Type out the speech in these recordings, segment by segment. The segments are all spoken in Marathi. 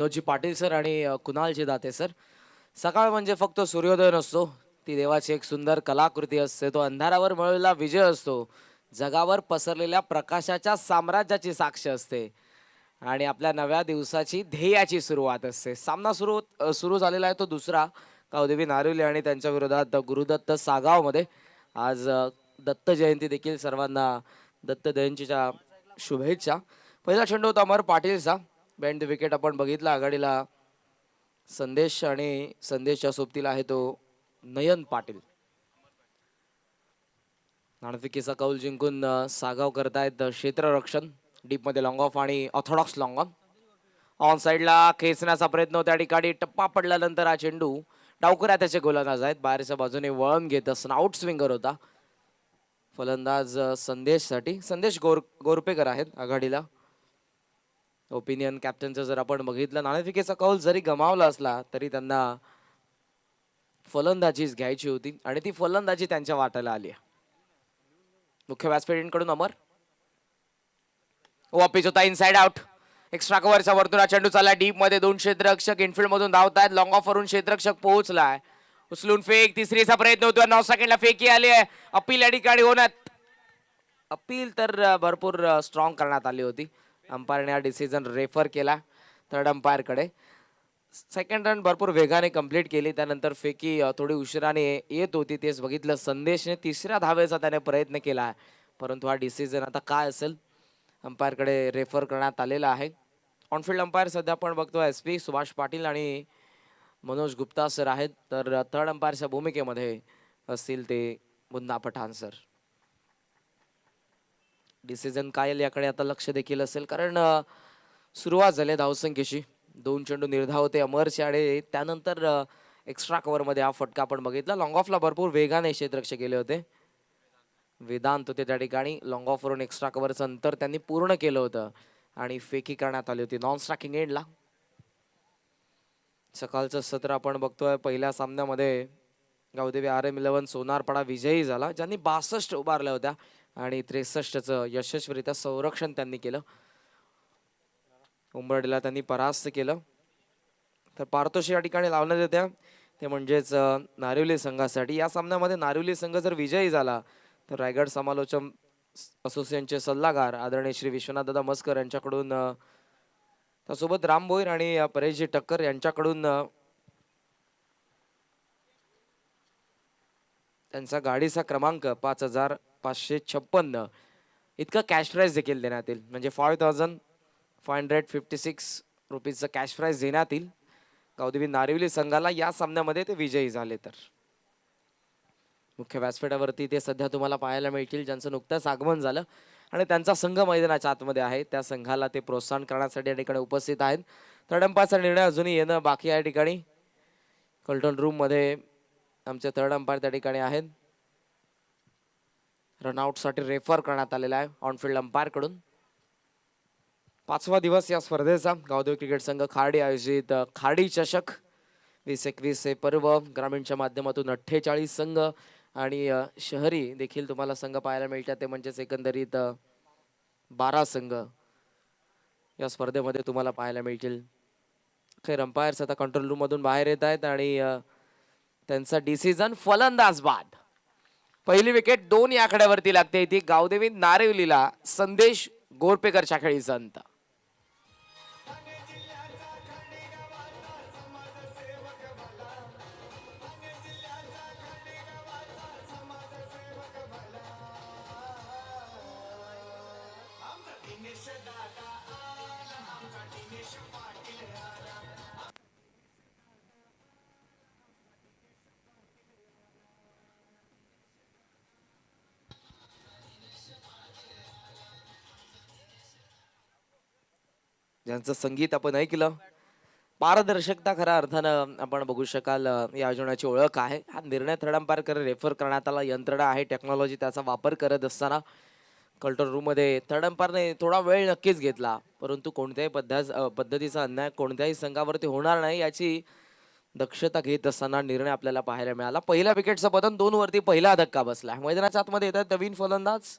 मनोजी पाटील सर आणि कुणालजी दाते सर. सकाळ म्हणजे फक्त सूर्योदय नसतो, ती देवाची एक सुंदर कलाकृती असते. तो अंधारावर मिळवलेला विजय असतो, जगावर पसरलेल्या प्रकाशाच्या साम्राज्याची साक्ष असते आणि आपल्या नव्या दिवसाची ध्येयाची सुरुवात असते. सामना सुरू झालेला आहे तो दुसरा कावदेवी नारिवली आणि त्यांच्या विरोधात गुरुदत्त सागावमध्ये. आज दत्त जयंती देखील सर्वांना दत्त जयंतीच्या शुभेच्छा. पहिला चेंडू होता अमर पाटीलचा. बँड विकेट आपण बघितला आघाडीला संदेश आणि संदेशच्या सोबतीला आहे तो नयन पाटील. नाणेफेकीचा कौल जिंकून सागाव करतायत क्षेत्ररक्षण. डीप मध्ये लॉंग ऑफ आणि ऑर्थोडॉक्स लॉंग ऑन साईडला खेचण्याचा प्रयत्न होता. त्या ठिकाणी टप्पा पडल्यानंतर हा चेंडू डावकऱ्या त्याचे गोलंदाज आहेत. बाहेरच्या बाजूने वळण घेत असताना आउट स्विंगर होता फलंदाज संदेशसाठी. संदेश गोरपेकर आहेत आघाडीला. ओपिनियन कॅप्टनचं जर आपण बघितलं, नाणेफेकीचा कौल जरी गमावला असला तरी त्यांना फलंदाजीच घ्यायची होती आणि ती फलंदाजी त्यांच्या वाट्याला आली. मुख्य व्यासपीठाकडून अमर वापिस होता इनसाइड आउट. एक्स्ट्रा कव्हरचा वर्तुळा चेंडू चालला डीप मध्ये. दोन क्षेत्ररक्षक इनफिल्ड मधून धावतायत. लॉंग ऑफ वरून क्षेत्ररक्षक पोहोचलाय. उचलून फेक. तिसरीचा प्रयत्न होतो. 9 सेकंडला फेकी आली आहे. अपील या ठिकाणी होण्यात अपील तर भरपूर स्ट्रॉंग करण्यात आली होती. अंपायरने हा डिसिजन रेफर केला थर्ड अंपायरकडे. सेकंड रन भरपूर वेगाने कंप्लीट केली. त्यानंतर फेकी थोडी उशिराने येत होती. तेच बघितलं. संदेशने तिसऱ्या धावेचा त्याने प्रयत्न केला, परंतु हा डिसिजन आता काय असेल अंपायरकडे रेफर करण्यात आलेला आहे. ऑनफिल्ड अंपायर सध्या आपण बघतो SP सुभाष पाटील आणि मनोज गुप्ता सर आहेत. तर थर्ड अंपायरच्या भूमिकेमध्ये असतील ते मुन्ना पठाण सर. डिसिजन काय याकडे आता लक्ष देखील असेल, कारण सुरुवात झाली धावसंख्येची. 2 चेंडू निर्धावते अमरचे आणि त्यानंतर एक्स्ट्रा कव्हर मध्ये हा फटका आपण बघितला. लॉंग ऑफला भरपूर वेगाने क्षेत्ररक्षक केले होते. वेदांत होते त्या ठिकाणी. लॉंग ऑफ वरून एक्स्ट्रा कव्हरचं अंतर त्यांनी पूर्ण केलं होतं आणि फेकी करण्यात आली होती नॉन स्ट्रायकिंग एंडला. सकाळचं सत्र आपण बघतोय. पहिल्या सामन्यामध्ये गावदेवी RM11 सोनारपाडा विजयी झाला, ज्यांनी 62 उभारल्या होत्या आणि 63चं यशस्वीरित्या संरक्षण त्यांनी केलं. उंबरडीला त्यांनी परास्त केलं. तर पारितोषिक या ठिकाणी लावण्यात येत्या ते म्हणजेच नारिवली संघासाठी. या सामन्यामध्ये नारिवली संघ जर विजयी झाला तर रायगड समालोचन असोसिएशनचे सल्लागार आदरणीय श्री विश्वनाथ दादा मस्कर यांच्याकडून, त्यासोबत राम भोईर आणि परेशजी टक्कर यांच्याकडून त्यांचा गाडीचा क्रमांक 5556 इतका कॅश प्राइज देखील देण्यात येईल. म्हणजे 5556 रुपीजचं कॅश प्राइज देण्यात येईल गावदेवी नारिवली संघाला या सामन्यामध्ये ते विजयी झाले तर. मुख्य व्यासपीठावरती ते सध्या तुम्हाला पाहायला मिळतील, ज्यांचं नुकतंच आगमन झालं आणि त्यांचा संघ मैदानाच्या आतमध्ये आहे. त्या संघाला ते प्रोत्साहन करण्यासाठी या ठिकाणी उपस्थित आहेत. थर्ड अंपायरचा निर्णय अजूनही येणं बाकी आहे. ठिकाणी कंट्रोल रूम मध्ये आमचे थर्ड अंपायर त्या ठिकाणी आहेत. रनआउट साठी रेफर करण्यात आलेला आहे ऑनफिल्ड अंपायर कडून. 5वा दिवस या स्पर्धेचा. गावदेवी क्रिकेट संघ खार्डी आयोजित खार्डी चषक 2021 हे पर्व. ग्रामीणच्या माध्यमातून 48 संघ आणि शहरी देखील तुम्हाला संघ पाहायला मिळतात. ते म्हणजेच एकंदरीत 12 संघ या स्पर्धेमध्ये तुम्हाला पाहायला मिळतील. खैर अंपायर्स आता कंट्रोल रूम मधून बाहेर येत आहेत आणि त्यांचा डिसिजन फलंदाज बाद. पहिली विकेट 2 या आकड्यावरती लागते. ती गावदेवी नारिवलीला संदेश गोरपेकरच्या खेळीचा अंत. ज्यांचं संगीत आपण ऐकलं, पारदर्शकता खऱ्या अर्थानं आपण बघू शकाल या आयोजनाची ओळख आहे. हा निर्णय थर्ड अंपायर रेफर करण्यात आला. यंत्रणा आहे, टेक्नॉलॉजी त्याचा वापर करत असताना कंट्रोल रूम मध्ये थर्ड अंपायरने थोडा वेळ नक्कीच घेतला, परंतु कोणत्याही पद्धतीचा अन्याय कोणत्याही संघावरती होणार नाही याची दक्षता घेत असताना निर्णय आपल्याला पाहायला मिळाला. पहिल्या विकेटचं पतन 2 वरती पहिला धक्का बसला. मैदानाच्या आतमध्ये येतात नवीन फलंदाज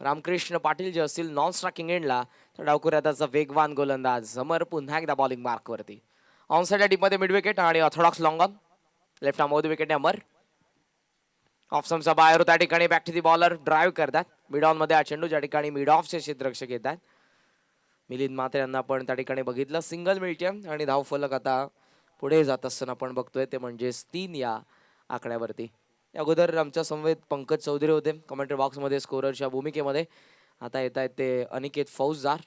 रामकृष्ण पाटील जे असतील नॉन स्ट्रायकिंग एंडला, तर डावखुऱ्याचा वेगवान गोलंदाज समर पुन्हा एकदा बॉलिंग मार्कवरती. ऑन साइड टीममध्ये मिड विकेट आणि orthodox long on. Left arm wicket Amar. Off समचा बाहेर त्या ठिकाणी back to the bowler drive करतात. मिड ऑन मध्ये हा चेंडू ज्या ठिकाणी मिड ऑफचे क्षेत्ररक्षक येतात. मिलिंद म्हात्रे यांना आपण त्या ठिकाणी बघितलं, सिंगल मिळते आणि धावफलक आता पुढे जात असताना आपण बघतोय ते म्हणजे 3 या आकड्यावरती. अगोदर आमच्या समवेत पंकज चौधरी होते कमेंट्री बॉक्समध्ये स्कोररच्या भूमिकेमध्ये. आता येत आहेत ते अनिकेत फौजदार.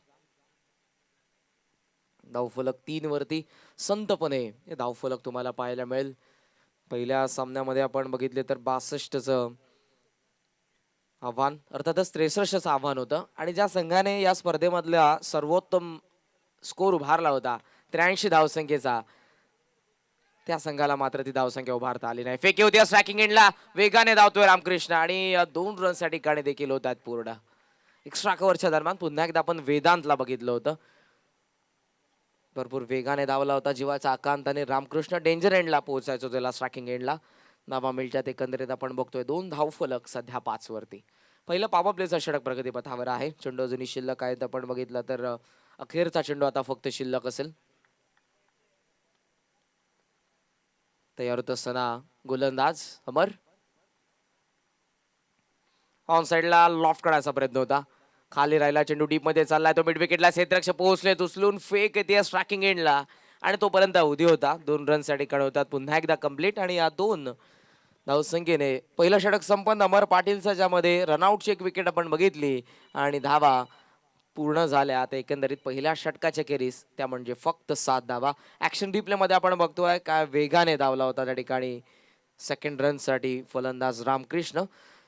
धावफलक 3 वरती संतपणे हे धावफलक तुम्हाला पाहायला मिळेल. पहिल्या सामन्यामध्ये आपण बघितले तर 62चं आव्हान अर्थातच 63चं आव्हान होतं आणि ज्या संघाने या स्पर्धेमधल्या सर्वोत्तम स्कोर उभारला होता 83 धावसंख्येचा, त्या संघाला मात्र ती धावसंख्या उभारता आली नाही. फेकी होती स्ट्रायकिंग एंडला, वेगाने धावतोय रामकृष्ण आणि 2 रन्स या ठिकाणी देखील होत आहेत पूर्ण. एक्स्ट्रा कव्हरच्या दरम्यान पुन्हा एकदा आपण वेदांतला बघितलं होतं, भरपूर वेगाने धावला होता जीवाचा आकांत आणि रामकृष्ण डेंजर एंडला पोहोचायचो त्याला स्ट्रायकिंग एंडला. नावा मिळतात एकंदरीत आपण बघतोय 2 धावफलक सध्या 5 वरती. पहिलं पॉवर प्लेचा षटक प्रगतीपथावर आहे. चेंडू अजूनही शिल्लक आहेत. आपण बघितलं तर अखेरचा चेंडू आता फक्त शिल्लक असेल. तयार होत असताना गोलंदाज अमर. ऑन साइडला लॉफ्ट करायचा प्रयत्न होता, खाली राहिला चेंडू डीप मध्ये चाललाय तो मिड विकेटला. क्षेत्ररक्षक पोहोचले, उचलून फेक येते स्ट्रायकिंग एंडला आणि तोपर्यंत अवधी होता. 2 रन साठी होतात पुन्हा एकदा कंप्लीट आणि या 2 धावसंख्येने पहिलं षटक संपन्न. अमर पाटीलचा ज्यामध्ये रनआउटची एक विकेट आपण बघितली आणि धावा पूर्ण झाल्या. आता एकंदरीत पहिल्या षटकाच्या खेरीज त्या म्हणजे फक्त 7 धावा. ऍक्शन रिप्ले मध्ये आपण बघतोय काय वेगाने धावला होता त्या ठिकाणी सेकंड रन साठी फलंदाज रामकृष्ण.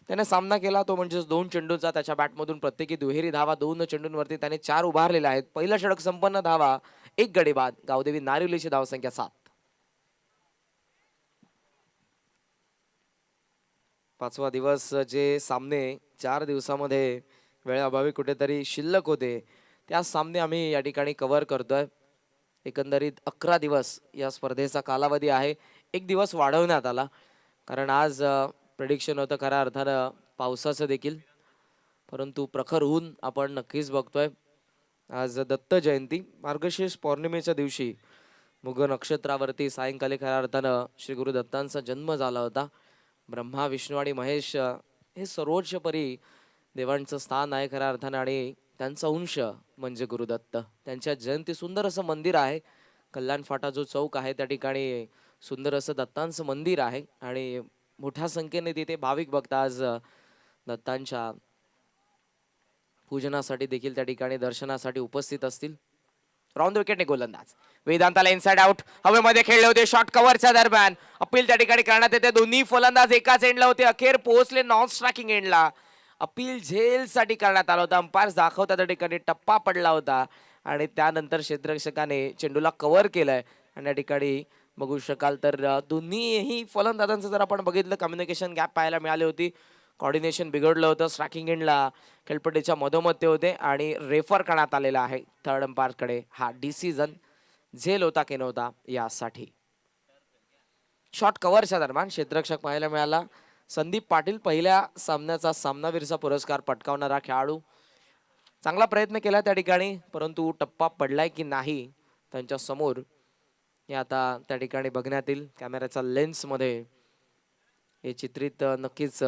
त्याने सामना केला तो म्हणजे 2 चेंडूंचा. त्याच्या बॅटमधून प्रत्येकी दुहेरी धावा. 2 चेंडूंवरती त्याने 4 उभारलेल्या आहेत. पहिलं षटक संपन्न, धावा 1 गडी बाद. गावदेवी नारिवलीची धावसंख्या 7. 5वा दिवस जे सामने 4 दिवसामध्ये वेळेअभावी कुठेतरी शिल्लक होते, त्या सामने आम्ही या ठिकाणी कव्हर करतोय. एकंदरीत 11 दिवस या स्पर्धेचा कालावधी आहे. 1 दिवस वाढवण्यात आला कारण आज प्रेडिक्शन होतं खऱ्या अर्थानं पावसाचं देखील, परंतु प्रखर ऊन आपण नक्कीच बघतोय. आज दत्त जयंती, मार्गशीर्ष पौर्णिमेच्या दिवशी मृग नक्षत्रावरती सायंकाळी खऱ्या अर्थानं श्री गुरु दत्तांचा जन्म झाला होता. ब्रह्मा विष्णू आणि महेश हे सर्वोच्च परी देवांचं स्थान आहे खऱ्या अर्थानं आणि त्यांचा अंश म्हणजे गुरुदत्त. त्यांच्या जयंती सुंदर असं मंदिर आहे. कल्याण फाटा जो चौक आहे त्या ठिकाणी सुंदर असं दत्तांचं मंदिर आहे आणि मोठ्या संख्येने तिथे भाविक भक्त आज दत्तांच्या पूजनासाठी देखील त्या ठिकाणी दर्शनासाठी उपस्थित असतील. राऊंड विकेटने गोलंदाज वेदांताला इनसाइड आउट हवेमध्ये खेळले होते. शॉर्ट कव्हरच्या दरम्यान अपील त्या ठिकाणी करण्यात येते. दोन्ही फलंदाज एकाच एंडला होते. अखेर पोहोचले नॉन स्ट्रायकिंग एंडला. अपील झेल साठी करण्यात आला होता. अंपायर्स दाखवता त्या ठिकाणी टप्पा पडला होता आणि त्यानंतर क्षेत्ररक्षकाने चेंडूला कव्हर केलंय आणि या ठिकाणी बघू शकाल तर दोन्हीही फलंदाजांचं जर आपण बघितलं कम्युनिकेशन गॅप पाहायला मिळाली होती. कॉर्डिनेशन बिघडलं होतं. स्ट्रायकिंग एंडला खेळपट्टीच्या मधोमध ते होते आणि रेफर करण्यात आलेला आहे थर्ड अंपायर कडे हा डिसिजन. झेल होता की नव्हता यासाठी. शॉर्ट कव्हरच्या दरम्यान क्षेत्ररक्षक पाहायला मिळाला संदीप पाटील, पहिल्या सामन्याचा सामनावीरचा पुरस्कार पटकावणारा खेळाडू. चांगला प्रयत्न केला त्या ठिकाणी, परंतु टप्पा पडलाय की नाही त्यांच्या समोर हे आता त्या ठिकाणी बघण्यात येईल. कॅमेऱ्याचा लेन्स मध्ये हे चित्रित नक्कीच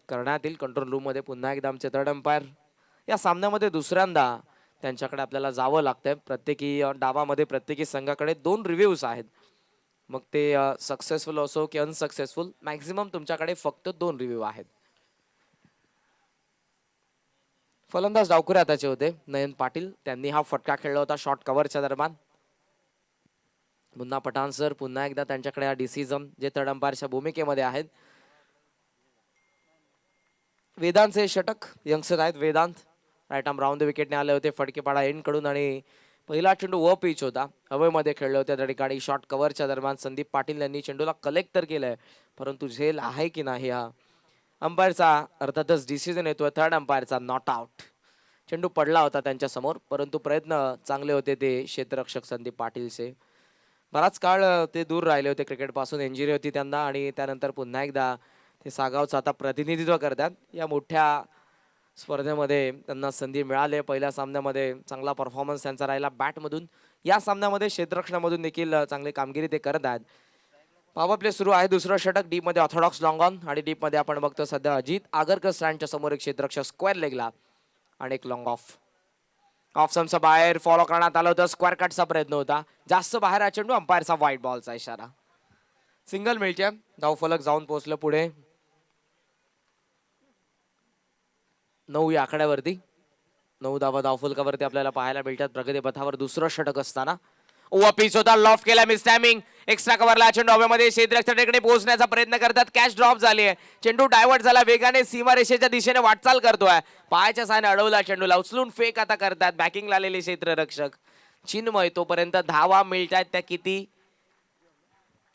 करण्यात येईल. कंट्रोल रूम मध्ये पुन्हा एकदा आमचे थर्ड अंपायर या सामन्यामध्ये दुसऱ्यांदा त्यांच्याकडे आपल्याला जावं लागतंय. प्रत्येकी डावामध्ये प्रत्येकी संघाकडे 2 रिव्ह्यूज आहेत. मग ते सक्सेसफुल असो की अनसक्सेसफुल, मॅक्झिमम तुमच्याकडे फक्त 2 रिव्ह्यू आहेत. फलंदाज डावखुरे आताचे होते नयन पाटील. त्यांनी हा फटका खेळला होता शॉर्ट कव्हरच्या दरम्यान. पुन्हा पठाण सर पुन्हा एकदा त्यांच्याकडे हा डिसिजन जे थर्ड अंपायरच्या भूमिकेमध्ये आहेत. वेदांतचे षटक यंगस्टर आहेत. Vedant right arm round the विकेटने आले होते फटकेपाडा एंड कडून आणि पहिला चेंडू व पिच होता, हवेमध्ये खेळले होते त्या ठिकाणी. शॉर्ट कव्हरच्या दरम्यान संदीप पाटील यांनी चेंडूला कलेक्ट तर केलंय, परंतु झेल आहे की नाही हा अंपायरचा अर्थातच डिसिजन येतोय. थर्ड अंपायरचा नॉट आउट. चेंडू पडला होता त्यांच्या समोर, परंतु प्रयत्न चांगले होते ते क्षेत्ररक्षक संदीप पाटीलचे. बराच काळ ते दूर राहिले होते क्रिकेट पासून, इंजुरी होती त्यांना आणि त्यानंतर पुन्हा एकदा ते सागावचं आता प्रतिनिधित्व करतात या मोठ्या स्पर्धेमध्ये त्यांना संधी मिळाली. पहिल्या सामन्यामध्ये चांगला परफॉर्मन्स त्यांचा राहिला बॅटमधून. या सामन्यामध्ये क्षेत्ररक्षणामधून देखील चांगली कामगिरी ते करत आहेत. पॉवर प्ले सुरू आहे. दुसरं षटक डीप मध्ये ऑर्थोडॉक्स लॉंग ऑन आणि डीप मध्ये आपण बघतो सध्या अजित आगरकर स्टँडच्या समोर एक क्षेत्ररक्षक स्क्वेअर लेगला आणि एक लॉंग ऑफ. ऑफ समचा बाहेर फॉलो करण्यात आलं होतं. स्क्वेअर कटचा प्रयत्न होता. जास्त बाहेर चेंडू. अंपायरचा व्हाईट बॉलचा इशारा. सिंगल मिळते. धावफलक जाऊन पोहोचलं पुढे 9 या आकड्यावरती. 9 धावा धावफलकावरती आपल्याला पाहायला मिळतात. प्रगती पथावर दुसरं षटक असताना ओव्हर पिच होता. लॉफ केला. Miss timing. एक्स्ट्रा कव्हरला चेंडू हवेमध्ये क्षेत्ररक्षकाकडे पोहोचण्याचा प्रयत्न करतात. कॅच ड्रॉप झाली आहे. चेंडू डायव्हर्ट झाला. वेगाने सीमारेषेच्या दिशेने वाटचाल करतोय. पायाच्या साहाय्याने अडवला चेंडूला. उचलून फेक आता करतात बॅकिंगला आलेले क्षेत्ररक्षक चिन्मय. तोपर्यंत धावा मिळतात त्या किती?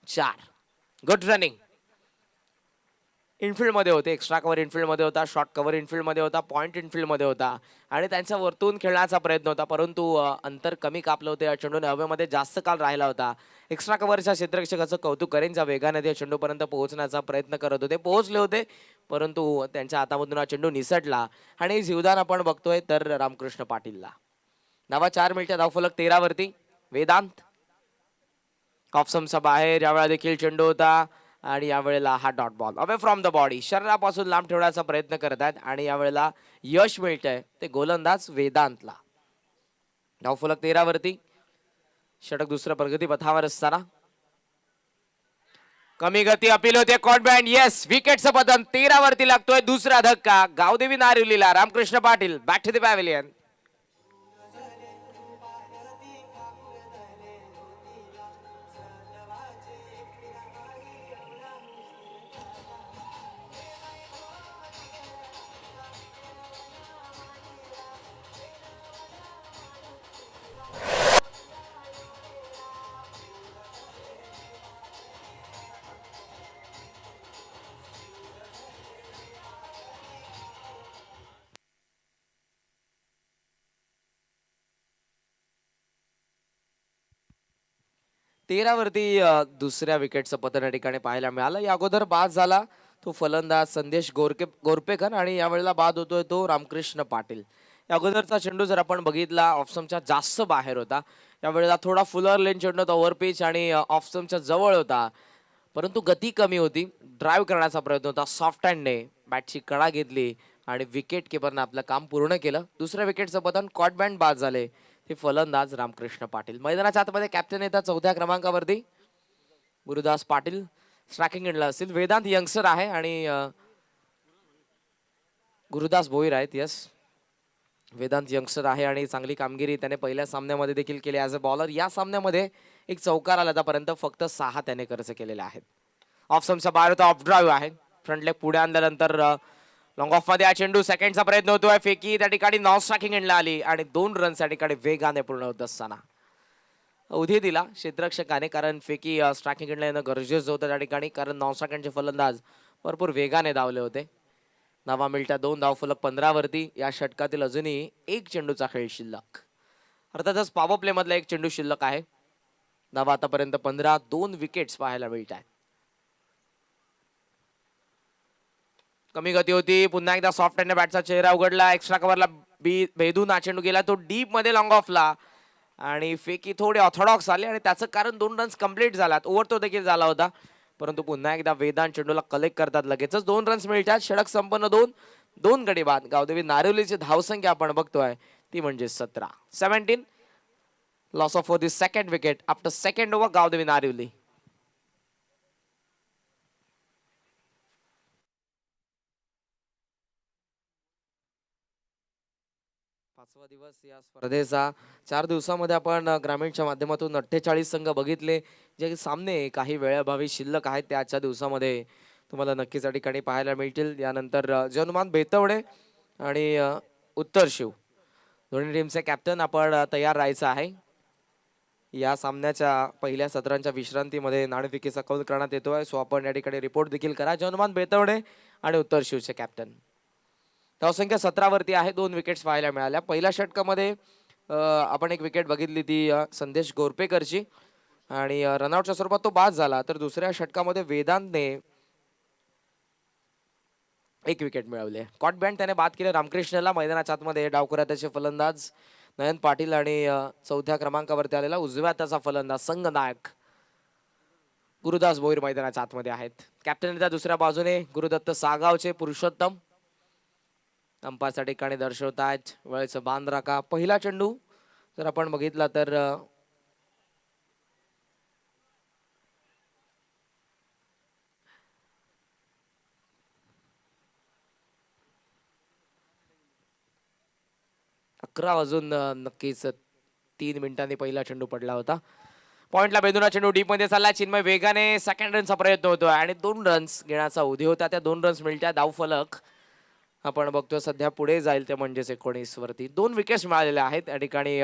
4. Good running. इनफिल्ड मध्ये होते. एक्स्ट्रा कव्हर इनफिल्ड मध्ये होता. शॉर्ट कव्हर इनफिल्ड मध्ये होता. पॉइंट इनफिल्ड मध्ये होता आणि त्यांच्या वरतून खेळण्याचा प्रयत्न होता, परंतु अंतर कमी कापलं होतं. या चेंडूने हवेमध्ये जास्त काळ राहिला होता. एक्स्ट्रा कव्हरच्या क्षेत्ररक्षकाचं कौतुक करेन, ज्या वेगाने ते चेंडूपर्यंत पोहोचण्याचा प्रयत्न करत होते. पोहोचले होते, परंतु त्यांच्या हातामधून हा चेंडू निसटला आणि जीवदान आपण बघतोय तर रामकृष्ण पाटीलला. धावा 4 मिनिटे. धावफलक 13 वरती. वेदांत ऑफसमचा बाहेर. यावेळेला देखील चेंडू होता आणि यावेळेला हा dot ball away from the body. शरीरापासून लांब ठेवण्याचा प्रयत्न करत आहेत आणि यावेळेला यश मिळतंय ते गोलंदाज वेदांतला. धावफलक 13 वरती. षटक दुसरं प्रगती पथावर असताना कमी गती अपील होते. कॉटबँड. येस, विकेटचं पतन 13 वरती लागतोय. दुसरा धक्का गावदेवी नारिवलीला. Ramkrishna Patil back to the pavilion. तेरा वरती दुसऱ्या विकेटचं पतन या ठिकाणी पाहायला मिळालं. या अगोदर बाद झाला तो फलंदाज संदेश गोरपेकर आणि यावेळेला बाद होतोय तो रामकृष्ण पाटील. या अगोदरचा चेंडू जर आपण बघितला ऑफस्टंपच्या जास्त बाहेर होता. यावेळेला थोडा फुलर लेन चेंडू होता. ओव्हर पिच आणि ऑफस्टंपच्या जवळ होता, परंतु गती कमी होती. ड्राईव्ह करण्याचा प्रयत्न होता. सॉफ्ट हँडने बॅटची कडा घेतली आणि विकेट किपरने आपलं काम पूर्ण केलं. दुसऱ्या विकेटचं पतन कॉटबँड बाद झाले ते फलंदाज रामकृष्ण पाटील. मैदानाच्या आतमध्ये कॅप्टन येतात 4थ्या क्रमांकावरती गुरुदास पाटील. स्ट्रायकिंग एंडला असतील. वेदांत यंगस्टर आहे आणि गुरुदास भोईर आहेत. यस, वेदांत यंगस्टर आहे आणि चांगली कामगिरी त्याने पहिल्या सामन्यामध्ये देखील केली ॲज अ बॉलर. या सामन्यामध्ये एक चौकार आला आतापर्यंत फक्त 6 त्याने खर्च केलेले आहेत. ऑफ समचा बाहेर होता. ऑफ ड्राईव्ह आहे. फ्रंट लेग पुढे आणल्यानंतर लॉंग ऑफ मध्ये हा चेंडू. सेकंडचा प्रयत्न होतोय. फेकी त्या ठिकाणी नॉन स्ट्रायकिंग एंडला आली आणि 2 रन्स त्या ठिकाणी वेगाने पूर्ण होत असताना अवधी दिला क्षेत्ररक्षकाने, कारण फेकी स्ट्रायकिंग एंडला येणं गरजेचं होतं त्या ठिकाणी, कारण नॉन स्ट्रायकिंगचे फलंदाज भरपूर वेगाने धावले होते. धावा मिळत्या 2. धावफलक 15 वरती. या षटकातील अजूनही एक चेंडूचा खेळ शिल्लक. अर्थातच पॉवर प्ले मधला एक चेंडू शिल्लक आहे. धावा आतापर्यंत 15. 2 विकेट्स पाहायला मिळत आहेत. कमी गती होती. पुन्हा एकदा सॉफ्ट हँडने बॅटचा चेहरा उघडला. एक्स्ट्रा कव्हरला भेदून हा चेंडू गेला तो डीप मध्ये लॉंग ऑफला आणि फेकी थोडे ऑर्थोडॉक्स आले आणि त्याचं कारण 2 रन्स कंप्लीट झालात. ओव्हर तो देखील झाला होता, परंतु पुन्हा एकदा वेदांत चेंडूला कलेक्ट करतात. लगेचच 2 रन्स मिळतात. षटक संपन्न. 2 गडी बाद. गावदेवी नारिवलीची धावसंख्या आपण बघतोय ती म्हणजे 17. 17 loss of for the second wicket after second over Gavdevi Narivali. पाचवा दिवस या स्पर्धेचा. 4 दिवसामध्ये आपण ग्रामीणच्या माध्यमातून 48 संघ बघितले. जे सामने काही वेळाभावी शिल्लक आहेत ते आजच्या दिवसामध्ये तुम्हाला नक्कीच या ठिकाणी पाहायला मिळतील. यानंतर जनुमान बेतवडे आणि उत्तर शिव दोन्ही टीमचे कॅप्टन आपण तयार राहायचं आहे. या सामन्याच्या पहिल्या सत्रांच्या विश्रांतीमध्ये नाणेफेकीचा कौल करण्यात येतोय. सो आपण या ठिकाणी रिपोर्ट देखील करा. जनुमान बेतवडे आणि उत्तर शिवचे कॅप्टन. धावसंख्या 17 वरती आहे. 2 विकेट्स पाहायला मिळाल्या. पहिल्या षटकामध्ये आपण एक विकेट बघितली ती संदेश गोरपेकरची आणि रनआउटच्या स्वरूपात तो बाद झाला. तर दुसऱ्या षटकामध्ये वेदांतने एक विकेट मिळवले. कॉट बँड त्याने बाद केले रामकृष्णला. मैदानाच्या आतमध्ये डावखुरा त्याचे फलंदाज नयन पाटील आणि चौथ्या क्रमांकावरती आलेला उजव्या त्याचा फलंदाज संघनायक गुरुदास भोईर मैदानाच्या आतमध्ये आहेत. कॅप्टनच्या दुसऱ्या बाजूने गुरुदत्त सागावचे पुरुषोत्तम अंपायरच्या ठिकाणी दर्शवतायत वेळेचं बांध राखा. पहिला चेंडू जर आपण बघितला तर अकरा वाजून नक्कीच 3 मिनिटांनी पहिला चेंडू पडला होता. पॉइंटला बेंदूरा चेंडू डीप मध्ये चालला. चिन्मय वेगाने सेकंड रनचा प्रयत्न होतोय आणि 2 रन्स घेण्याचा उदी होता. त्या 2 रन्स मिळत्या. धावफलक आपण बघतोय सध्या पुढे जाईल ते म्हणजेच 19 वरती. 2 विकेट्स मिळालेल्या आहेत त्या ठिकाणी.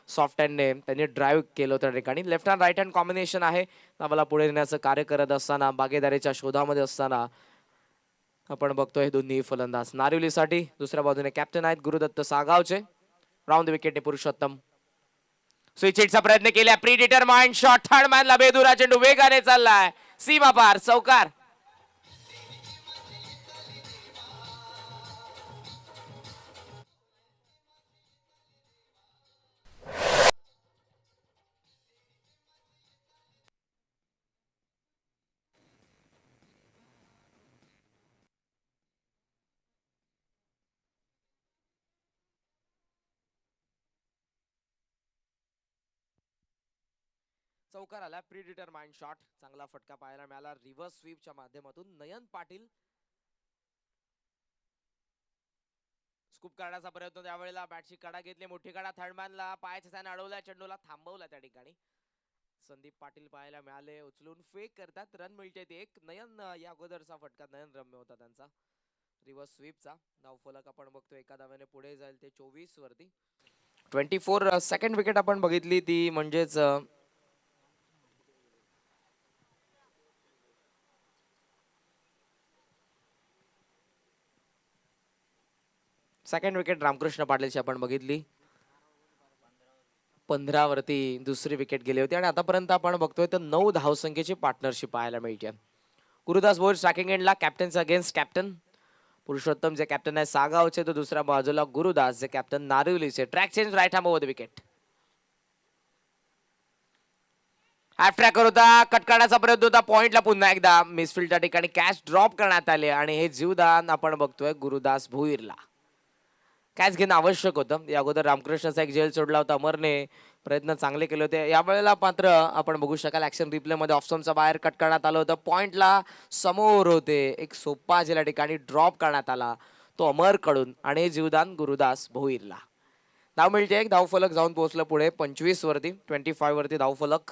सॉफ्ट हँडने त्यांनी ड्राईव्ह केलं होतं त्या ठिकाणी. Left hand right hand combination आहे. आम्हाला पुढे नेण्याचं कार्य करत असताना बागेदारीच्या शोधामध्ये असताना आपण बघतोय दोन्ही फलंदाज. नारिवलीसाठी दुसऱ्या बाजूने कॅप्टन आहेत गुरुदत्त सागावचे. राऊंड विकेटने पुरुषोत्तम. स्विच हिटचा प्रयत्न केला. प्री डिटरमाइंड शॉट थर्ड मॅनला बेदुरा चेंडू वेगाने चाललाय. सीमा पार चौकार. चौकार आला. Pre determined shot. चांगला फटका पाहायला मिळाला रिव्हर्स स्वीपच्या माध्यमातून. नयन पाटील स्कूप करण्याचा प्रयत्न. त्यावेळेला बॅटची कडा घेतली. मोठी कडा थर्ड मॅनला पायाच्या त्याने अडवला. चेंडूला थांबवला त्या ठिकाणी. संदीप पाटील पाहायला मिळाले. उचलून फेक करतात. रन मिळते ते एक. नयन या अगोदरचा फटका नयन रम्य होता त्यांचा रिव्हर्स स्वीपचा. धावफलक आपण बघतो एका धाव्याने पुढे जाईल ते 24 वरती. 24 सेकंड विकेट आपण बघितली ती म्हणजेच सेकंड विकेट रामकृष्ण पाटीलची आपण बघितली. 15 वरती दुसरी विकेट गेली होती आणि आतापर्यंत आपण बघतोय तर 9 धावसंख्येची पार्टनरशिप पाहायला मिळते. गुरुदास भोईर स्ट्रायकिंग एंडला. कॅप्टनचा अगेन्स्ट कॅप्टन. पुरुषोत्तम जे कॅप्टन आहे सागावचे, तर दुसऱ्या बाजूला गुरुदास जे कॅप्टन नारिवलीचे. Track change right hand over the wicket. Half tracker होता. कट करण्याचा प्रयत्न होता. पॉइंटला पुन्हा एकदा मिसफिल्डच्या ठिकाणी कॅच ड्रॉप करण्यात आले आणि हे जीवदान आपण बघतोय गुरुदास भोईरला. कॅच घेणं आवश्यक होतं. या अगोदर रामकृष्णाचा एक जेल सोडला होता अमरने. प्रयत्न चांगले केले होते. यावेळेला मात्र आपण बघू शकाल ऍक्शन रिप्ले मध्ये ऑप्शनचा बाहेर कट करण्यात आलं होतं. पॉइंटला समोर होते. एक सोपा ज्या ठिकाणी ड्रॉप करण्यात आला तो अमर कडून आणि जीवदान गुरुदास भोईरला. धाव मिळते एक. धावफलक जाऊन पोहोचलं पुढे 25 वरती. 25 वरती धावफलक.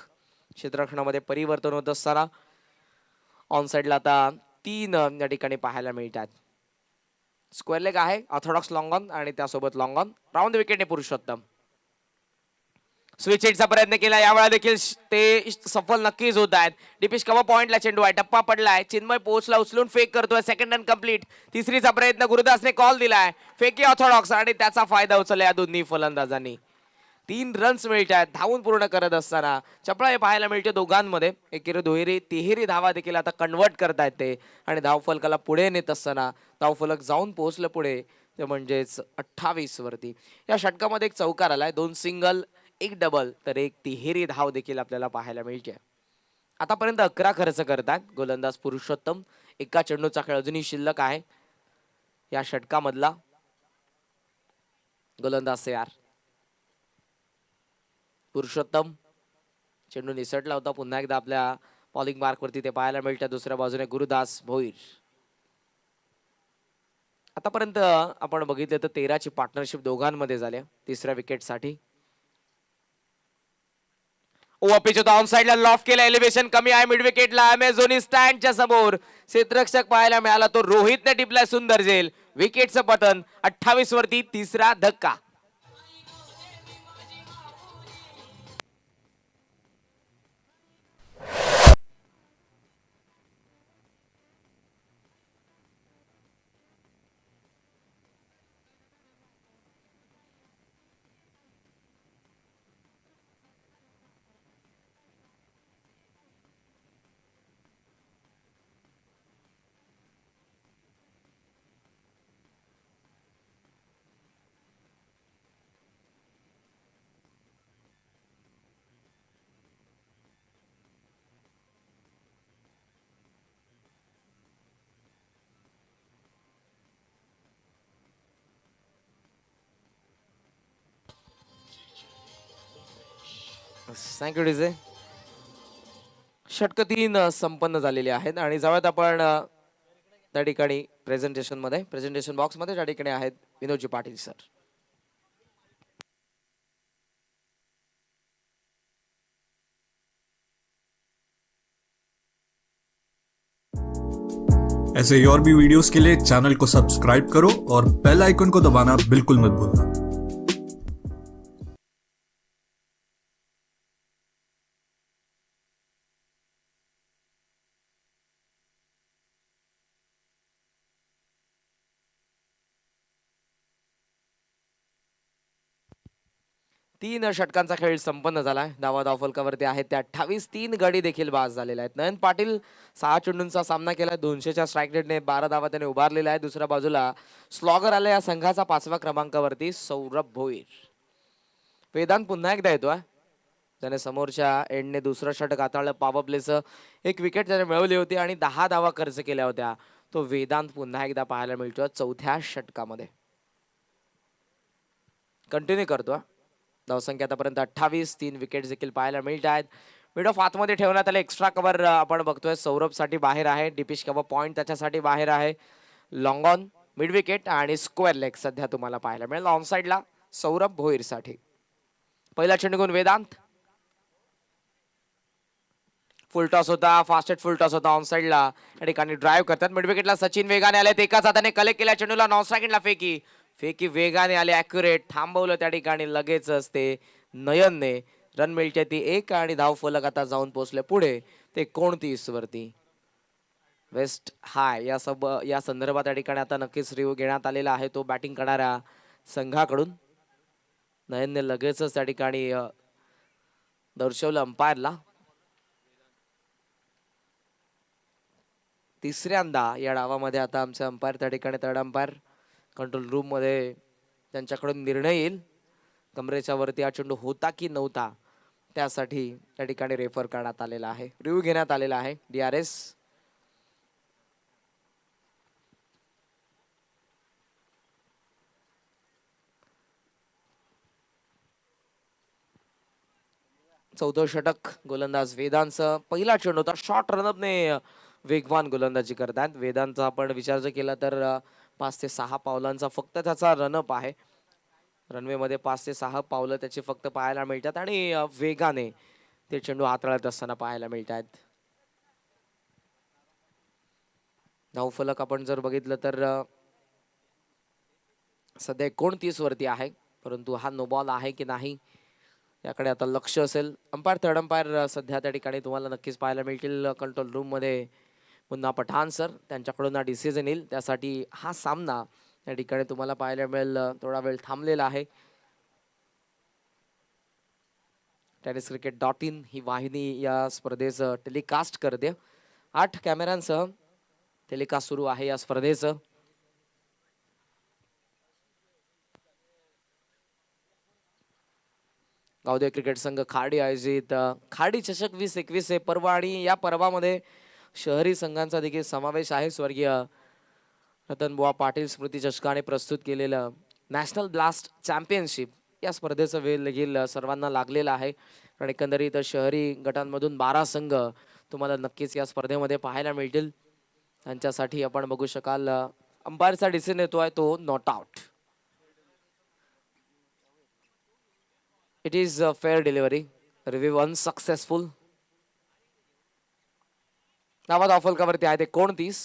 क्षेत्ररक्षणामध्ये परिवर्तन होत असताना ऑन साइडला आता 3 या ठिकाणी पाहायला मिळतात. स्क्वेअर लेग आहे. ऑर्थोडॉक्स लॉंग ऑन आणि त्यासोबत लॉंग ऑन. राऊंड विकेटने पुरुषोत्तम. स्विच हिटचा प्रयत्न केला. यावेळा देखील ते सफल नक्कीच होत आहेत. डिपिश कव्हर पॉइंटला चेंडू आहे. टप्पा पडलाय. चिन्मय पोहोचला. उचलून फेक करतोय. Second run complete. तिसरीचा प्रयत्न गुरुदासने कॉल दिलाय. फेकी ऑर्थोडॉक्स आणि त्याचा फायदा उचलला या दोन्ही फलंदाजांनी. 3 रन्स मिळतात धावून पूर्ण करत असताना. चपळा हे पाहायला मिळते दोघांमध्ये. एकेरी दुहेरी तिहेरी धावा देखील आता कन्वर्ट करतायत ते आणि धावफलकाला पुढे नेत असताना धावफलक जाऊन पोहोचलं पुढे ते म्हणजेच 28 वरती. या षटकामध्ये एक चौकार आलाय. 2 सिंगल, 1 डबल तर 1 तिहेरी धाव देखील आपल्याला पाहायला मिळते. आतापर्यंत 11 खर्च करतात गोलंदाज पुरुषोत्तम. एका चेंडूचा खेळ अजूनही शिल्लक आहे या षटकामधला. गोलंदाज तयार. पुरुषोत्तम चेंडू निसटला होता. पुन्हा एकदा आपल्या बॉलिंग मार्क वरती ते पाहायला मिळतात. दुसऱ्या बाजूने गुरुदास भोईर. आतापर्यंत आपण बघितलं तर 13ची पार्टनरशिप दोघांमध्ये झाल्या तिसऱ्या विकेट साठी. ओव्हर पिच होता. ऑन साइडला लॉफ केला. एलिव्हेशन कमी आहे मिड विकेटला. अमेझोनी स्टँडच्या समोर क्षेत्ररक्षक पाहायला मिळाला तो रोहितने टिपलाय सुंदर झेल. विकेटचं पतन. 28 वरती तिसरा धक्का. Thank you DJ. षटक 3 संपन्न झालेली आहेत आणि जाऊयात आपण त्या ठिकाणी प्रेझेंटेशन बॉक्स मध्ये त्या ठिकाणी आहेत विनोदजी पाटील सर. ऐसे ही और भी वीडियोस के लिए चैनल को सब्सक्राइब करो और बेल आइकन को दबाना बिल्कुल मत भूलना. तीन षटकांचा खेळ संपन्न झालाय. धावफलकावरती आहेत ते 28. 3 गडी देखील बाद झालेले आहेत. नयन पाटील 6 चेंडूंचा सामना केला. 200च्या स्ट्राईक रेटने 12 धावा त्याने उभारलेला आहे. दुसऱ्या बाजूला स्लॉगर आला या संघाचा 5व्या क्रमांकावरती सौरभ भोईर. वेदांत पुन्हा एकदा येतोय. त्याने समोरच्या एंडने दुसरं षटक हाताळलं. पॉवर प्लेचं एक विकेट त्याने मिळवली होती आणि 10 धावा खर्च केल्या होत्या. तो वेदांत पुन्हा एकदा पाहायला मिळतोय चौथ्या षटकामध्ये. कंटिन्यू करतो. धावसंख्या आतापर्यंत 28. 3 विकेट देखील पाहायला मिळत आहेत. मिड ऑफ आतमध्ये ठेवण्यात आले. एक्स्ट्रा कव्हर आपण बघतोय सौरभ साठी बाहेर आहे. डीपिश कव्हर पॉइंट त्याच्यासाठी बाहेर आहे. लॉंग ऑन मिड विकेट आणि स्क्वेअर लेग सध्या तुम्हाला पाहायला मिळेल ऑन साइडला सौरभ भोईर साठी. पहिला चेंडू घेऊन वेदांत. फुल टॉस होता. फास्टेस्ट फुल टॉस होता ऑन साइडला. या ठिकाणी ड्राईव्ह करतात. मिड विकेटला सचिन वेगाने आले. एकाच हाताने कलेक्ट केल्या चेंडूला. नॉन स्ट्राईकला फेकी वेगाने आले. ॲक्युरेट थांबवलं त्या ठिकाणी लगेचच ते नयनने. रन मिळते ती 1 आणि धाव फलक आता जाऊन पोहोचले पुढे ते 29 वरती. वेस्ट हाय या संदर्भात त्या ठिकाणी आता नक्कीच रिव्ह्यू घेण्यात आलेला आहे तो बॅटिंग करणाऱ्या संघाकडून. नयनने लगेचच त्या ठिकाणी दर्शवलं अंपायरला. तिसऱ्यांदा या डावामध्ये आता आमचे अंपायर त्या ठिकाणी थर्ड अंपायर कंट्रोल रूम मध्ये त्यांच्याकडून निर्णय येईल. कमरेच्या वरती हा चेंडू होता की नव्हता त्यासाठी त्या ठिकाणी रेफर करण्यात आलेला आहे. रिव्ह्यू घेण्यात आलेला आहे. DRS चौथं षटक. गोलंदाज वेदांतचा पहिला चेंडू होता. शॉर्ट रनअपने वेगवान गोलंदाजी करतात. वेदांतचा आपण विचार जर केला तर 5 ते 6 पावलांचा फक्त त्याचा रनअप आहे. रनवे मध्ये 5 ते 6 पावलं त्याची फक्त पाहायला मिळतात आणि वेगाने ते चेंडू हाताळत असताना पाहायला मिळतात. धावफलक आपण जर बघितलं तर सध्या 29 वरती आहे. परंतु हा नो बॉल आहे की नाही याकडे आता लक्ष असेल. अंपायर थर्ड अंपायर सध्या त्या ठिकाणी तुम्हाला नक्कीच पाहायला मिळतील कंट्रोल रूम मध्ये. पुन्हा पठाण सर त्यांच्याकडून हा डिसिजन येईल. त्यासाठी हा सामना या ठिकाणी तुम्हाला पाहायला मिळेल थोडा वेळ थांबलेला आहे. tenniscricket.in ही वाहिनी या स्पर्धेचं टेलिकास्ट करते. 8 कॅमेऱ्यांसह टेलिकास्ट सुरू आहे या स्पर्धेचं. गावदेव क्रिकेट संघ खाडी आयोजित खाडी चषक 2021 हे पर्व आणि या पर्वामध्ये शहरी संघांचा देखील समावेश आहे. स्वर्गीय रतनबुवा पाटील स्मृती चषकाने प्रस्तुत केलेलं नॅशनल ब्लास्ट चॅम्पियनशिप या स्पर्धेचा वेळ देखील सर्वांना लागलेला आहे. आणि एकंदरीत शहरी गटांमधून 12 संघ तुम्हाला नक्कीच या स्पर्धेमध्ये पाहायला मिळतील. त्यांच्यासाठी आपण बघू शकाल अंपायरचा डिसिजन येतोय तो not out. It is a fair delivery. Review unsuccessful. नावा धावफलकावरती आहे ते 29.